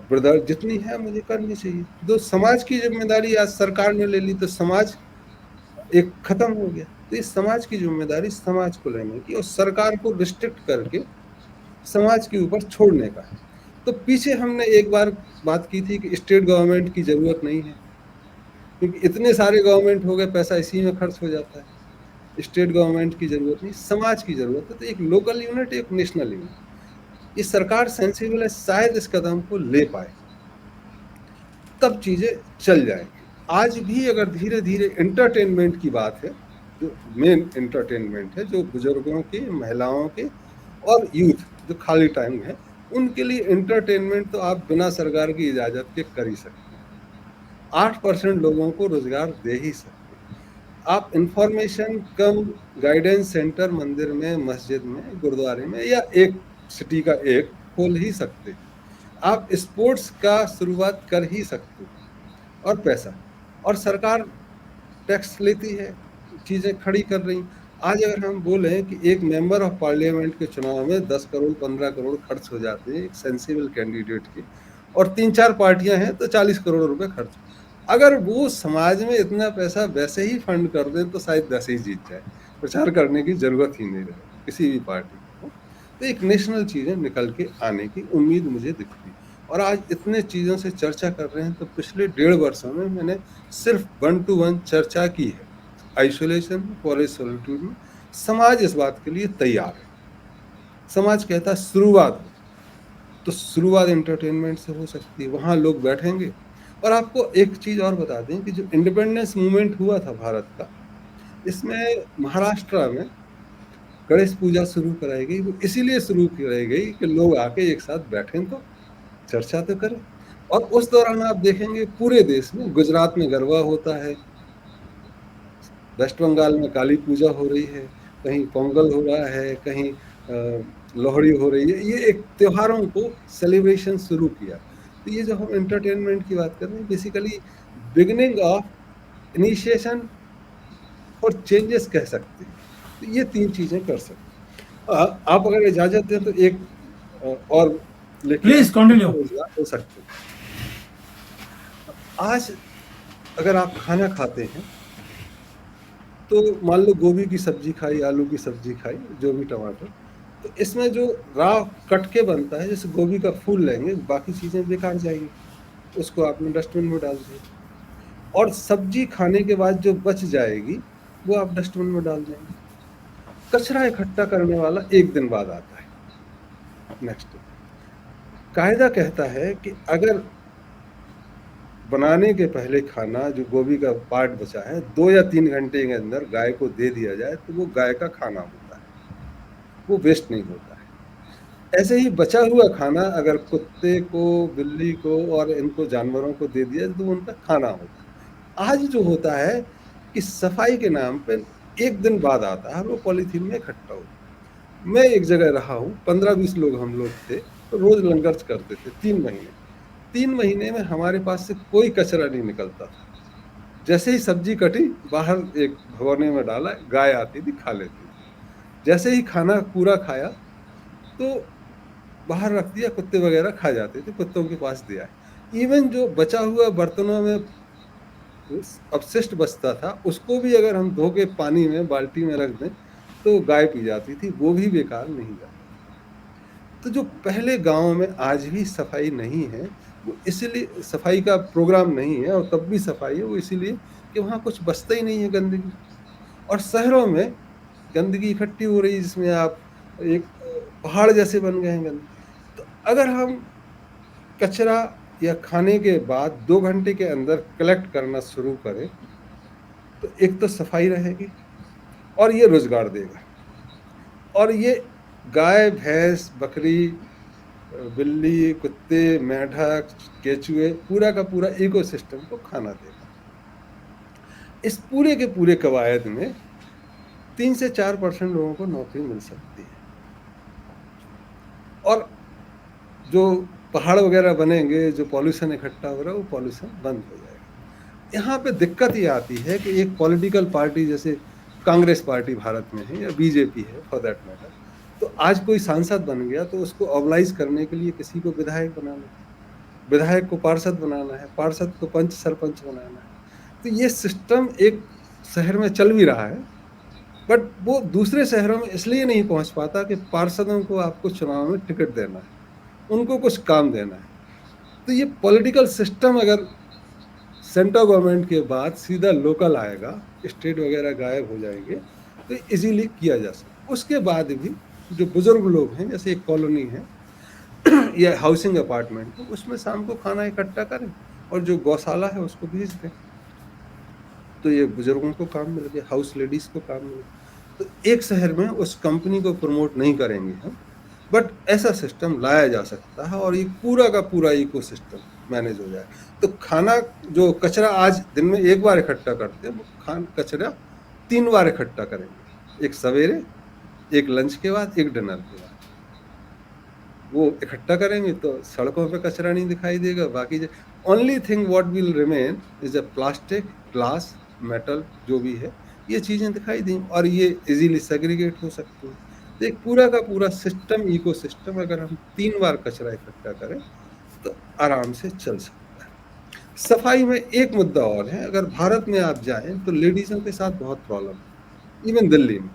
S2: brother जितनी है मुझे करनी चाहिए। तो समाज की जिम्मेदारी आज सरकार ने ले ली तो समाज एक खत्म हो गया। तो इस समाज की जिम्मेदारी समाज को लेने की और सरकार को रिस्ट्रिक्ट करके समाज के ऊपर छोड़ने का है। तो पीछे हमने एक बार बात की थी कि स्टेट गवर्नमेंट की ज़रूरत नहीं है, क्योंकि इतने सारे गवर्नमेंट हो गए, पैसा इसी में खर्च हो जाता है। स्टेट गवर्नमेंट की ज़रूरत नहीं, समाज की ज़रूरत है। तो एक लोकल यूनिट, एक नेशनल यूनिट। ये सरकार सेंसिबल है, शायद इस कदम को ले पाए, तब चीज़ें चल जाएँगी। आज भी अगर धीरे-धीरे एंटरटेनमेंट की बात है, जो मेन एंटरटेनमेंट है, जो बुजुर्गों की, महिलाओं के और यूथ जो खाली टाइम है, उनके लिए एंटरटेनमेंट तो आप बिना सरकार की इजाज़त के कर ही सकते हैं। 8% लोगों को रोज़गार दे ही सकते हैं। आप इन्फॉर्मेशन कम गाइडेंस सेंटर मंदिर में, मस्जिद में, गुरुद्वारे में या एक सिटी का एक खोल ही सकते हैं। आप स्पोर्ट्स का शुरुआत कर ही सकते हैं, और पैसा, और सरकार टैक्स लेती है, चीज़ें खड़ी कर रही। आज अगर हम बोलें कि एक मेंबर ऑफ पार्लियामेंट के चुनाव में 10 करोड़ 15 करोड़ खर्च हो जाते हैं एक सेंसिबल कैंडिडेट के, और 3-4 पार्टियां हैं तो 40 करोड़ रुपए खर्च। अगर वो समाज में इतना पैसा वैसे ही फंड कर दें तो शायद वैसे ही जीत जाए, प्रचार करने की जरूरत ही नहीं रहे किसी भी पार्टी को। तो एक नेशनल चीज़ें निकल के आने की उम्मीद मुझे दिखती है। और आज इतने चीज़ों से चर्चा कर रहे हैं, तो पिछले 1.5 वर्षों में मैंने सिर्फ 1 to 1 चर्चा की है। आइसोलेशन में, फॉरेस्ट सॉलिट्यूड में समाज इस बात के लिए तैयार है। समाज कहता है शुरुआत हो, तो शुरुआत एंटरटेनमेंट से हो सकती है, वहाँ लोग बैठेंगे। और आपको एक चीज़ और बता दें कि जो इंडिपेंडेंस मूवमेंट हुआ था भारत का, इसमें महाराष्ट्र में गणेश पूजा शुरू कराई गई। वो इसीलिए शुरू कराई गई कि लोग आके एक साथ बैठें तो चर्चा तो करें। और उस दौरान आप देखेंगे पूरे देश में, गुजरात में गरबा होता है, वेस्ट बंगाल में काली पूजा हो रही है, कहीं पोंगल हो रहा है, कहीं लोहड़ी हो रही है। ये एक त्योहारों को सेलिब्रेशन शुरू किया। तो ये जो हम एंटरटेनमेंट की बात कर रहे हैं, बेसिकली बिगिनिंग ऑफ इनिशिएशन और चेंजेस कह सकते हैं। तो ये 3 चीज़ें कर सकते हैं। आप अगर इजाज़त दें तो एक और लेके
S1: प्लीज कंटिन्यू।
S2: रोजगार हो सकते हैं। आज अगर आप खाना खाते हैं, तो मान लो गोभी की सब्जी खाई, आलू की सब्जी खाई, जो भी टमाटर, तो इसमें जो रॉ कट के बनता है, जैसे गोभी का फूल लेंगे, बाकी चीज़ें बेकार जाएंगी, उसको आपने डस्टबिन में डाल दिया। और सब्जी खाने के बाद जो बच जाएगी वो आप डस्टबिन में डाल देंगे। कचरा इकट्ठा करने वाला एक दिन बाद आता है, नेक्स्ट डे। कायदा कहता है कि अगर बनाने के पहले खाना जो गोभी का पार्ट बचा है 2 या 3 घंटे के अंदर गाय को दे दिया जाए, तो वो गाय का खाना होता है, वो वेस्ट नहीं होता है। ऐसे ही बचा हुआ खाना अगर कुत्ते को, बिल्ली को और इनको जानवरों को दे दिया तो उनका खाना होता है। आज जो होता है कि सफाई के नाम पे एक दिन बाद आता है, वो पॉलीथीन में इकट्ठा होता है। मैं एक जगह रहा हूँ, 15-20 लोग हम लोग थे, तो रोज लंगर करते थे 3 महीने। 3 महीने में हमारे पास से कोई कचरा नहीं निकलता था। जैसे ही सब्जी कटी, बाहर एक भगोने में डाला, गाय आती थी, खा लेती थी। जैसे ही खाना पूरा खाया तो बाहर रख दिया, कुत्ते वगैरह खा जाते थे, कुत्तों के पास दिया। इवन जो बचा हुआ बर्तनों में अपशिष्ट बचता था, उसको भी अगर हम धो के पानी में बाल्टी में रख दें तो गाय पी जाती थी, वो भी बेकार नहीं जाता। तो जो पहले गाँव में आज भी सफाई नहीं है, वो इसलिए सफाई का प्रोग्राम नहीं है, और तब भी सफाई है वो इसीलिए कि वहाँ कुछ बचता ही नहीं है गंदगी। और शहरों में गंदगी इकट्ठी हो रही है, जिसमें आप एक पहाड़ जैसे बन गए हैं गंदगी। तो अगर हम कचरा या खाने के बाद 2 घंटे के अंदर कलेक्ट करना शुरू करें, तो एक तो सफाई रहेगी और ये रोजगार देगा। और ये गाय, भैंस, बकरी, बिल्ली, कुत्ते, मेंढक, केचुए, पूरा का पूरा इकोसिस्टम को खाना देगा। इस पूरे के पूरे कवायद में 3 से 4% लोगों को नौकरी मिल सकती है। और जो पहाड़ वगैरह बनेंगे, जो पॉल्यूशन इकट्ठा हो रहा है, वो पॉल्यूशन बंद हो जाएगा। यहाँ पे दिक्कत ये आती है कि एक पॉलिटिकल पार्टी जैसे कांग्रेस पार्टी भारत में है, या बीजेपी है फॉर दैट मैटर, तो आज कोई सांसद बन गया तो उसको ऑबलाइज करने के लिए किसी को विधायक बनाना है, विधायक को पार्षद बनाना है, पार्षद को पंच सरपंच बनाना है। तो ये सिस्टम एक शहर में चल भी रहा है, बट वो दूसरे शहरों में इसलिए नहीं पहुंच पाता कि पार्षदों को आपको चुनाव में टिकट देना है, उनको कुछ काम देना है। तो ये पॉलिटिकल सिस्टम अगर सेंट्रल गवर्नमेंट के बाद सीधा लोकल आएगा, स्टेट वगैरह गायब हो जाएंगे, तो इजीली किया जा सकता। उसके बाद भी जो बुजुर्ग लोग हैं, जैसे एक कॉलोनी है या हाउसिंग अपार्टमेंट, तो उसमें शाम को खाना इकट्ठा करें और जो गौशाला है उसको भेज दें, तो ये बुजुर्गों को काम मिल गया, हाउस लेडीज को काम मिल गया। तो एक शहर में उस कंपनी को प्रमोट नहीं करेंगे हम, बट ऐसा सिस्टम लाया जा सकता है और ये पूरा का पूरा इकोसिस्टम मैनेज हो जाए। तो खाना जो कचरा आज दिन में एक बार इकट्ठा करते हैं, वो कचरा 3 बार इकट्ठा करेंगे, एक सवेरे, एक लंच के बाद, एक डिनर के बाद। वो इकट्ठा करेंगे तो सड़कों पे कचरा नहीं दिखाई देगा। बाकी only thing what will remain is a plastic, glass, metal, जो भी है, ये चीज़ें दिखाई दें और ये इजीली सेग्रीगेट हो सकती है। तो एक पूरा का पूरा सिस्टम, इकोसिस्टम, अगर हम 3 बार कचरा इकट्ठा करें तो आराम से चल सकता है। सफाई में एक मुद्दा और है, अगर भारत में आप जाएं तो लेडीज़ों के साथ बहुत प्रॉब्लम है, इवन दिल्ली में।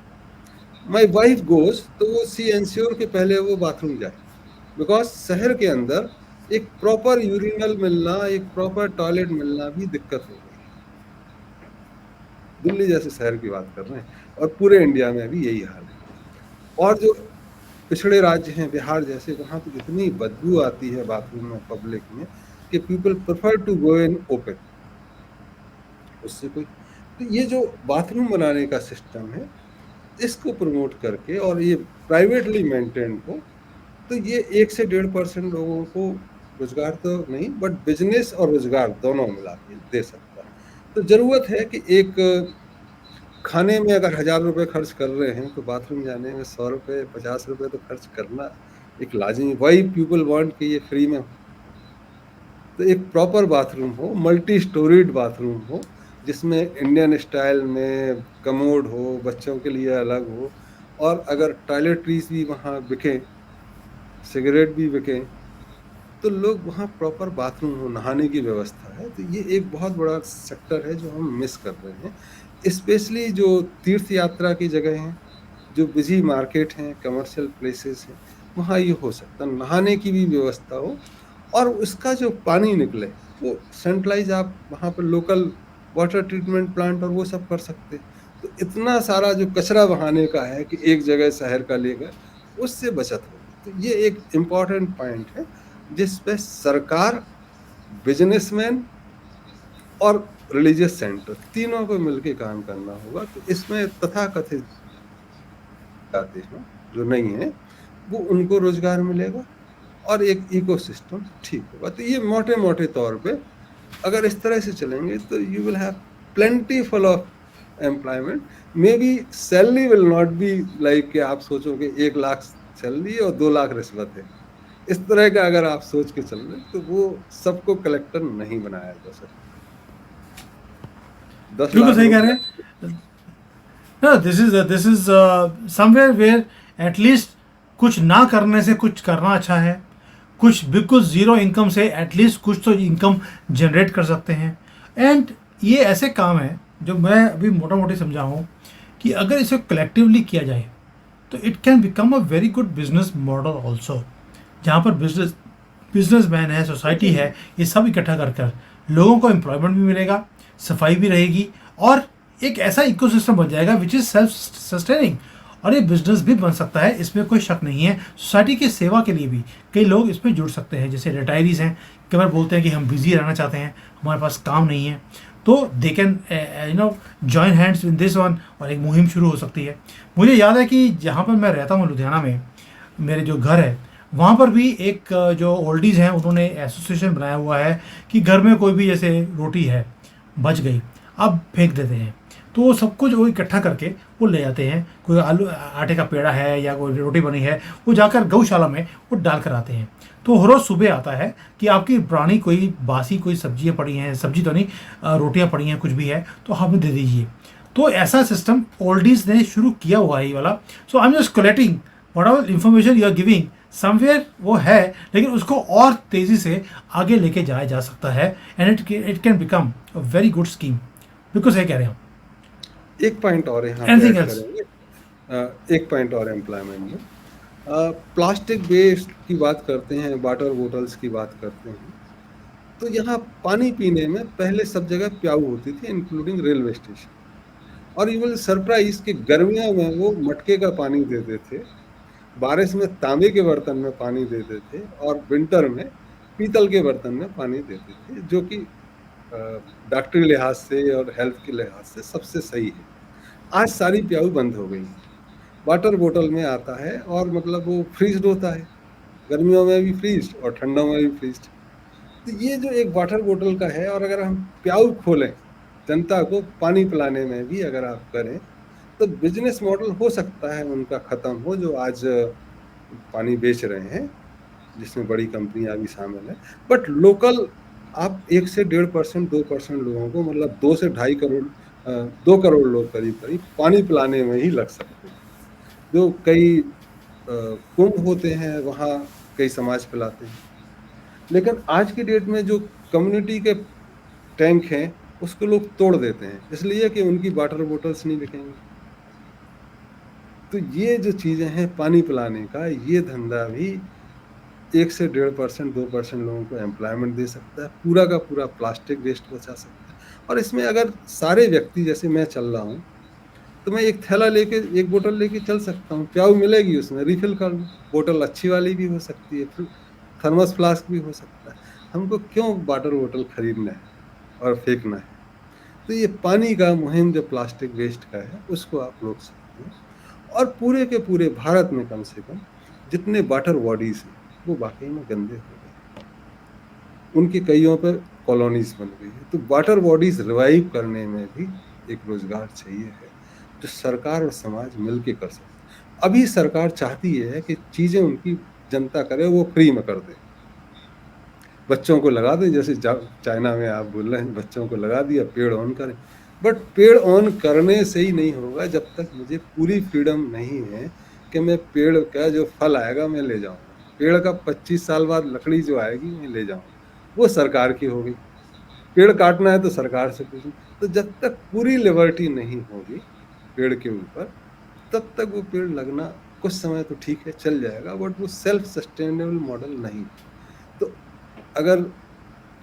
S2: माई वाइफ गोज तो वो सी एंश्योर के पहले वो बाथरूम जाए, बिकॉज शहर के अंदर एक प्रॉपर यूरिनल मिलना, एक प्रॉपर टॉयलेट मिलना भी दिक्कत हो गई। दिल्ली जैसे शहर की बात कर रहे हैं, और पूरे इंडिया में भी यही हाल है। और जो पिछड़े राज्य हैं, बिहार जैसे, वहाँ तो इतनी बदबू आती है बाथरूम में, पब्लिक में, कि people prefer to go in open. उससे कोई, तो ये जो बाथरूम बनाने का सिस्टम है, इसको प्रमोट करके और ये प्राइवेटली मेंटेन हो, तो ये 1 से 1.5% लोगों को रोजगार तो नहीं, बट बिजनेस और रोजगार दोनों मिला के दे सकता है। तो जरूरत है कि एक खाने में अगर 1000 रुपये खर्च कर रहे हैं, तो बाथरूम जाने में 100 रुपये, 50 रुपये तो खर्च करना एक लाजमी। वाई पीपल वांट कि ये फ्री में हो। तो एक प्रॉपर बाथरूम हो, मल्टी स्टोरीड बाथरूम हो, जिसमें इंडियन स्टाइल में कमोड हो, बच्चों के लिए अलग हो, और अगर टॉयलेटरीज भी वहाँ बिकें, सिगरेट भी बिकें, तो लोग वहाँ प्रॉपर बाथरूम हो, नहाने की व्यवस्था है। तो ये एक बहुत बड़ा सेक्टर है जो हम मिस कर रहे हैं। स्पेशली जो तीर्थ यात्रा की जगह हैं, जो बिजी मार्केट हैं, कमर्शियल प्लेसेस हैं, वहाँ ये हो सकता है। नहाने की भी व्यवस्था हो और उसका जो पानी निकले वो सेंट्रलाइज, आप वहाँ पर लोकल वाटर ट्रीटमेंट प्लांट और वो सब कर सकते। तो इतना सारा जो कचरा बहाने का है कि एक जगह शहर का लेकर, उससे बचत होगी। तो ये एक इम्पॉर्टेंट पॉइंट है जिस पे सरकार, बिजनेसमैन और रिलीजियस सेंटर, तीनों को मिलकर काम करना होगा। तो इसमें तथाकथित जाते हैं जो नहीं है, वो उनको रोजगार मिलेगा और एक इकोसिस्टम ठीक होगा। तो ये मोटे मोटे तौर पे अगर इस तरह से चलेंगे तो you will have plenty full of employment. May be salary will not be like कि आप सोचोगे 1 लाख सैलरी और 2 लाख रिश्वत है, इस तरह का अगर आप सोच के चल रहे तो वो सबको कलेक्टर नहीं बनाया जा सकता। 10
S1: बिल्कुल
S2: लाख
S1: सही कह
S2: लोग,
S1: रहे हैं। This is somewhere where at least कुछ ना करने से कुछ करना अच्छा है। कुछ बिल्कुल ज़ीरो इनकम से एटलीस्ट कुछ तो इनकम जनरेट कर सकते हैं। एंड ये ऐसे काम है जो मैं अभी मोटा मोटी समझा हूँ कि अगर इसे कलेक्टिवली किया जाए तो it can become a very good business model also, जहाँ पर बिजनेसमैन है, सोसाइटी है, ये सब इकट्ठा कर लोगों को एम्प्लॉयमेंट भी मिलेगा, सफाई भी रहेगी, और एक ऐसा इकोसिस्टम बन जाएगा विच इज़ सेल्फ सस्टेनिंग। और ये बिजनेस भी बन सकता है, इसमें कोई शक नहीं है। सोसाइटी की सेवा के लिए भी कई लोग इसमें जुड़ सकते हैं। जैसे रिटायरीज हैं, कई बार बोलते हैं कि हम बिजी रहना चाहते हैं, हमारे पास काम नहीं है, तो they can join hands in this one, और एक मुहिम शुरू हो सकती है। मुझे याद है कि जहाँ पर मैं रहता हूँ लुधियाना में, मेरे जो घर है वहाँ पर भी एक जो ओल्डीज़ हैं उन्होंने एसोसिएशन बनाया हुआ है कि घर में कोई भी जैसे रोटी है बच गई, अब फेंक देते हैं, तो वो सब कुछ वो इकट्ठा करके वो ले जाते हैं। कोई आलू आटे का पेड़ा है या कोई रोटी बनी है, वो जाकर गौशाला में वो डाल कर आते हैं। तो हर रोज़ सुबह आता है कि आपकी पुरानी कोई बासी कोई सब्जियाँ पड़ी हैं, सब्जी तो नहीं, रोटियाँ पड़ी हैं, कुछ भी है तो हमें दे दीजिए। तो ऐसा सिस्टम ओल्डीज़ ने शुरू किया हुआ है ये वाला। So I am just collecting whatever information you are giving, somewhere वो है, लेकिन उसको और तेज़ी से आगे लेके जाया जा सकता है। And it can become a very good scheme. बिल्कुल सही कह रहे हैं आप।
S2: एक पॉइंट और यहाँ पे
S1: Anything
S2: ऐड
S1: else?
S2: करेंगे, एक पॉइंट और एम्प्लॉयमेंट में, प्लास्टिक वेस्ट की बात करते हैं, वाटर बॉटल्स की बात करते हैं, तो यहाँ पानी पीने में पहले सब जगह प्याऊ होती थी, इंक्लूडिंग रेलवे स्टेशन। और यू विल सरप्राइज कि गर्मियों में वो मटके का पानी देते थे, बारिश में तांबे के बर्तन में पानी देते थे, और विंटर में पीतल के बर्तन में पानी देते थे, जो कि डॉक्टरी लिहाज से और हेल्थ के लिहाज से सबसे सही है। आज सारी प्याऊ बंद हो गई है, वाटर बोतल में आता है और मतलब वो फ्रीज्ड होता है, गर्मियों में भी फ्रीज्ड और ठंडों में भी फ्रीज्ड। तो ये जो एक वाटर बोतल का है, और अगर हम प्याऊ खोलें जनता को पानी पिलाने में भी अगर आप करें, तो बिजनेस मॉडल हो सकता है उनका खत्म हो, जो आज पानी बेच रहे हैं, जिसमें बड़ी कंपनियां भी शामिल हैं। बट लोकल आप 1 से 1.5%, 2% लोगों को, मतलब 2 से ढाई करोड़ 2 करोड़ लोग करीब करीब पानी पिलाने में ही लग सकते हैं। जो कई कुंभ होते हैं, वहाँ कई समाज पिलाते हैं। लेकिन आज की डेट में जो कम्युनिटी के टैंक हैं, उसको लोग तोड़ देते हैं, इसलिए कि उनकी वाटर बोटल्स नहीं बिकेंगी। तो ये जो चीज़ें हैं पानी पिलाने का, ये धंधा भी 1 से 1.5%, 2% लोगों को एम्प्लॉयमेंट दे सकता है, पूरा का पूरा प्लास्टिक वेस्ट बचा सकता है। और इसमें अगर सारे व्यक्ति, जैसे मैं चल रहा हूँ, तो मैं एक थैला लेके, एक बोतल लेके चल सकता हूँ, प्याऊ मिलेगी, उसमें रिफिल कर लूँ। बोतल अच्छी वाली भी हो सकती है, फिर थर्मस फ्लास्क भी हो सकता है। हमको क्यों वाटर बोतल खरीदना है और फेंकना है? तो ये पानी का मुहिम जो प्लास्टिक वेस्ट का है, उसको आप रोक सकते हैं। और पूरे के पूरे भारत में कम से कम जितने वाटर बॉडीज हैं, वो वाकई में गंदे हो गए, उनकी कईयों पर कॉलोनीज बन गई है। तो वाटर बॉडीज रिवाइव करने में भी एक रोजगार चाहिए है, जो सरकार और समाज मिलके कर सकते हैं। अभी सरकार चाहती है कि चीजें उनकी जनता करे, वो फ्री में कर दे, बच्चों को लगा दें, जैसे चाइना में आप बोल रहे हैं, बच्चों को लगा दिया, पेड़ ऑन करें। बट पेड़ ऑन करने से ही नहीं होगा, जब तक मुझे पूरी फ्रीडम नहीं है कि मैं पेड़ का जो फल आएगा मैं ले जाऊंगा, पेड़ का 25 साल बाद लकड़ी जो आएगी मैं ले जाऊंगा, वो सरकार की होगी। पेड़ काटना है तो सरकार से पूछूं। तो जब तक पूरी लिबर्टी नहीं होगी पेड़ के ऊपर, तब तक वो पेड़ लगना कुछ समय तो ठीक है, चल जाएगा, बट वो सेल्फ सस्टेनेबल मॉडल नहीं। तो अगर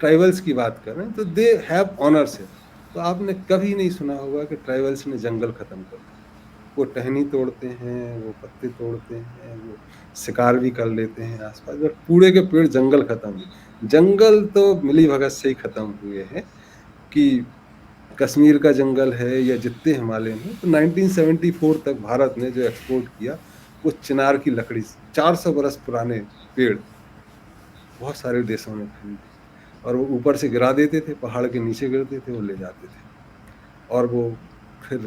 S2: ट्राइबल्स की बात करें, तो दे हैव ऑनरशिप। तो आपने कभी नहीं सुना होगा कि ट्राइबल्स ने जंगल खत्म कर दिया। वो टहनी तोड़ते हैं, वो पत्ते तोड़ते हैं, वो शिकार भी कर लेते हैं आसपास, बट पूरे के पेड़ जंगल खत्म हुए। जंगल तो मिली भगत से ही खत्म हुए हैं, कि कश्मीर का जंगल है या जितने हिमालय में, तो 1974 तक भारत ने जो एक्सपोर्ट किया, वो चिनार की लकड़ी, 400 बरस पुराने पेड़ बहुत सारे देशों ने खरीदे, और वो ऊपर से गिरा देते थे, पहाड़ के नीचे गिरते थे, वो ले जाते थे। और वो फिर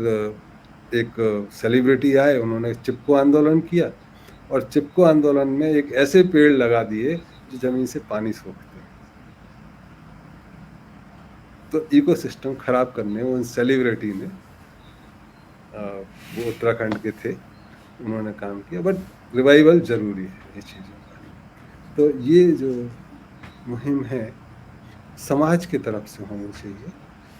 S2: एक सेलिब्रिटी आए, उन्होंने चिपको आंदोलन किया, और चिपको आंदोलन में एक ऐसे पेड़ लगा दिए जो जमीन से पानी सोखते हैं। तो इकोसिस्टम खराब करने उन सेलिब्रिटी ने, वो उत्तराखंड के थे, उन्होंने काम किया। बट रिवाइवल जरूरी है ये चीज़ों का। तो ये जो मुहिम है समाज की तरफ से होनी चाहिए,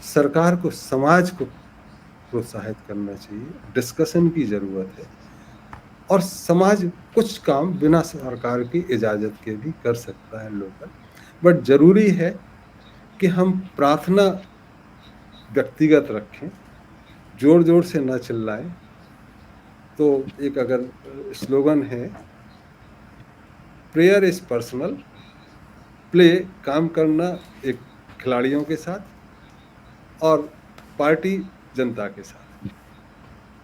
S2: सरकार को समाज को प्रोत्साहित करना चाहिए, डिस्कशन की ज़रूरत है, और समाज कुछ काम बिना सरकार की इजाज़त के भी कर सकता है लोकल। बट ज़रूरी है कि हम प्रार्थना व्यक्तिगत रखें, जोर जोर से ना चिल्लाएं। तो एक अगर स्लोगन है, प्रेयर इज पर्सनल, प्ले काम करना एक खिलाड़ियों के साथ और पार्टी जनता के साथ।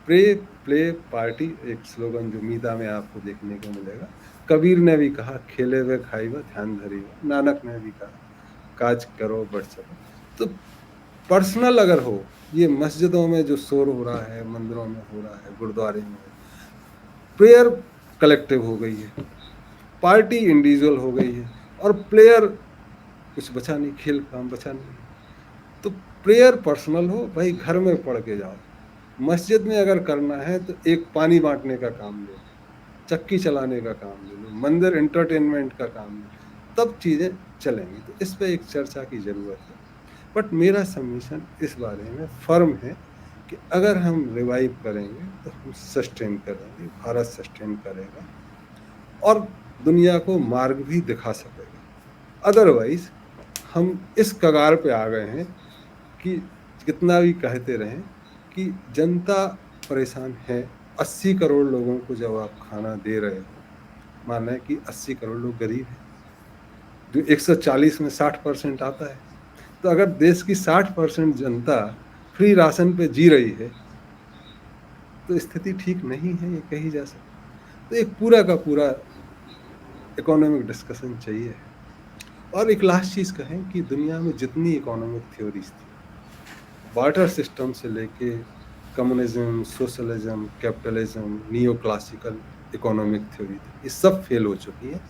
S2: प्रे प्ले पार्टी एक स्लोगन जो मीता में आपको देखने को मिलेगा। कबीर ने भी कहा, खेले वे खाई व ध्यान धरी व। नानक ने भी कहा, काज करो बढ़ चलो। तो पर्सनल अगर हो, ये मस्जिदों में जो शोर हो रहा है, मंदिरों में हो रहा है, गुरुद्वारे में, प्रेयर कलेक्टिव हो गई है, पार्टी इंडिविजुअल हो गई है, और प्लेयर कुछ बचा नहीं, खेल काम बचा नहीं। तो प्रेयर पर्सनल हो, भाई घर में पढ़ के जाओ। मस्जिद में अगर करना है तो एक पानी बांटने का काम ले लो, चक्की चलाने का काम ले लो, मंदिर एंटरटेनमेंट का काम ले लो, तब चीज़ें चलेंगी। तो इस पर एक चर्चा की ज़रूरत है। बट मेरा सबमिशन इस बारे में फर्म है कि अगर हम रिवाइव करेंगे तो हम सस्टेन करेंगे, भारत सस्टेन करेगा। और दुनिया को मार्ग भी दिखा सकेगा। अदरवाइज हम इस कगार पे आ गए हैं कि कितना भी कहते रहें कि जनता परेशान है। 80 करोड़ लोगों को जब आप खाना दे रहे हो, माना है कि 80 करोड़ लोग गरीब हैं, जो 140 में 60% आता है, तो अगर देश की 60% जनता फ्री राशन पे जी रही है तो स्थिति ठीक नहीं है, ये कही जा सकती। तो एक पूरा का पूरा इकोनॉमिक डिस्कशन चाहिए। और एक लास्ट चीज़ कहें कि दुनिया में जितनी इकोनॉमिक थ्योरीज थी, बार्टर सिस्टम से लेके communism, socialism, capitalism, neo classical economic theory थी, ये सब फेल हो चुकी है,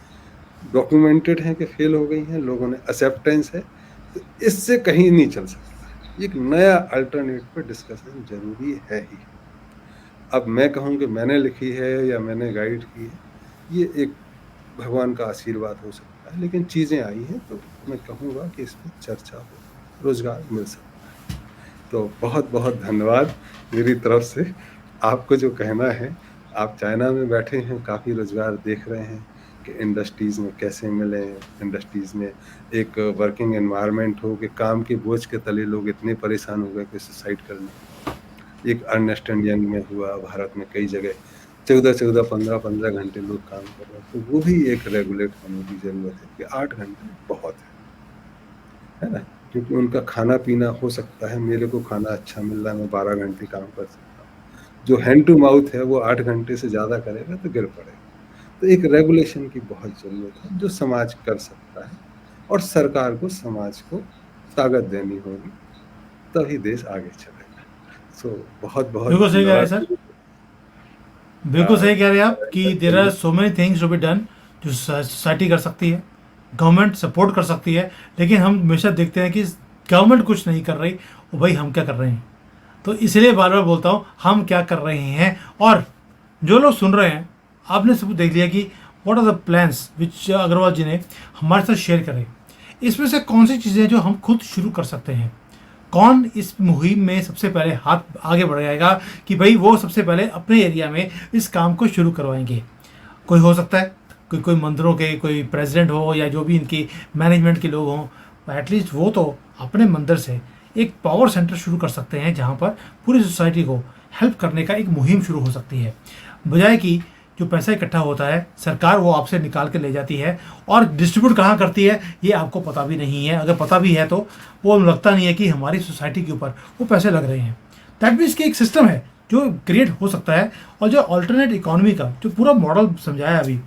S2: डॉक्यूमेंटेड है कि फेल हो गई हैं, लोगों ने एक्सेप्टेंस है। तो इससे कहीं नहीं चल सकता, एक नया अल्टरनेट पर डिस्कशन जरूरी है ही। अब मैं कहूँ कि मैंने लिखी है या मैंने गाइड की है, ये एक भगवान का आशीर्वाद हो सकता है, लेकिन चीज़ें आई हैं तो मैं कहूँगा कि इस पर चर्चा हो, रोजगार मिल सकता है। तो बहुत बहुत धन्यवाद मेरी तरफ से। आपको जो कहना है, आप चाइना में बैठे हैं, काफ़ी रोजगार देख रहे हैं कि इंडस्ट्रीज़ में कैसे मिले, इंडस्ट्रीज़ में एक वर्किंग एनवायरनमेंट हो कि काम के बोझ के तले लोग इतने परेशान हो गए कि सुसाइड करने। एक अर्नेस्ट एंड यंग में हुआ, भारत में कई जगह 14-14, 15-15 घंटे लोग काम कर रहे हैं, तो वो भी एक रेगुलेट होने की ज़रूरत है कि 8 घंटे बहुत है ना? क्योंकि उनका खाना पीना हो सकता है, मेरे को खाना अच्छा मिल रहा है, मैं 12 घंटे काम कर सकता हूँ। जो हैंड टू माउथ है वो 8 घंटे से ज़्यादा करेगा तो गिर पड़ेगा। तो एक रेगुलेशन की बहुत ज़रूरत है जो समाज कर सकता है, और सरकार को समाज को ताकत देनी होगी, तभी देश आगे चलेगा। सो बहुत बहुत
S1: बिल्कुल सही कह रहे हैं
S2: धन्यवाद।
S1: सर, बिल्कुल सही कह रहे हैं आप कि there are so many things to be done जो सोसाइटी कर सकती है, गवर्नमेंट सपोर्ट कर सकती है, लेकिन हम हमेशा देखते हैं कि गवर्नमेंट कुछ नहीं कर रही, और भाई हम क्या कर रहे हैं। तो इसलिए बार बार बोलता हूँ हम क्या कर रहे हैं। और जो लोग सुन रहे हैं, आपने सब देख लिया कि व्हाट आर द प्लान्स विच अग्रवाल जी ने हमारे साथ शेयर करे। इसमें से कौन सी चीज़ें जो हम खुद शुरू कर सकते हैं, कौन इस मुहिम में सबसे पहले हाथ आगे बढ़ाएगा कि भाई वो सबसे पहले अपने एरिया में इस काम को शुरू करवाएंगे। कोई हो सकता है कोई मंदिरों के कोई प्रेसिडेंट हो या जो भी इनकी मैनेजमेंट के लोग हों, एटलीस्ट वो तो अपने मंदिर से एक पावर सेंटर शुरू कर सकते हैं जहाँ पर पूरी सोसाइटी को हेल्प करने का एक मुहिम शुरू हो सकती है। बजाय कि जो पैसा इकट्ठा होता है सरकार वो आपसे निकाल के ले जाती है और डिस्ट्रीब्यूट कहाँ करती है ये आपको पता भी नहीं है। अगर पता भी है तो वो लगता नहीं है कि हमारी सोसाइटी के ऊपर वो पैसे लग रहे हैं। दैट मीन्स कि एक सिस्टम है जो क्रिएट हो सकता है। और जो अल्टरनेट इकोनॉमी का जो पूरा मॉडल समझाया अभी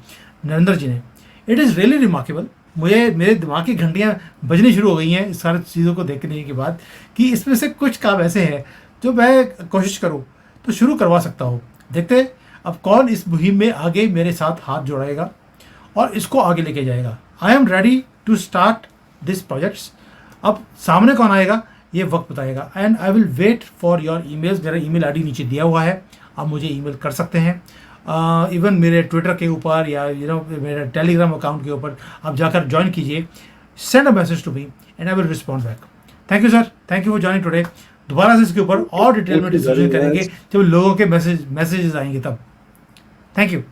S1: नरेंद्र जी ने, इट इज़ रियली रिमार्केबल। मुझे मेरे दिमाग की घंटियाँ बजनी शुरू हो गई हैं इस सारी चीज़ों को देखने के बाद कि इसमें से कुछ काम ऐसे हैं जो मैं कोशिश करूँ तो शुरू करवा सकता हूँ। देखते हैं अब कौन इस मुहिम में आगे मेरे साथ हाथ जोड़ाएगा और इसको आगे लेके जाएगा। I am ready to start this projects. अब सामने कौन आएगा ये वक्त बताएगा। And I will wait for your emails. मेरा ईमेल आईडी नीचे दिया हुआ है, आप मुझे ईमेल कर सकते हैं। इवन मेरे ट्विटर के ऊपर या मेरे टेलीग्राम अकाउंट के ऊपर आप जाकर ज्वाइन कीजिए। Send a message to me and I will respond back. Thank you sir, thank you for joining today. दोबारा से इसके ऊपर और डिटेल में डिस्कशन करेंगे जब लोगों के मैसेजेस आएंगे तब। Thank you.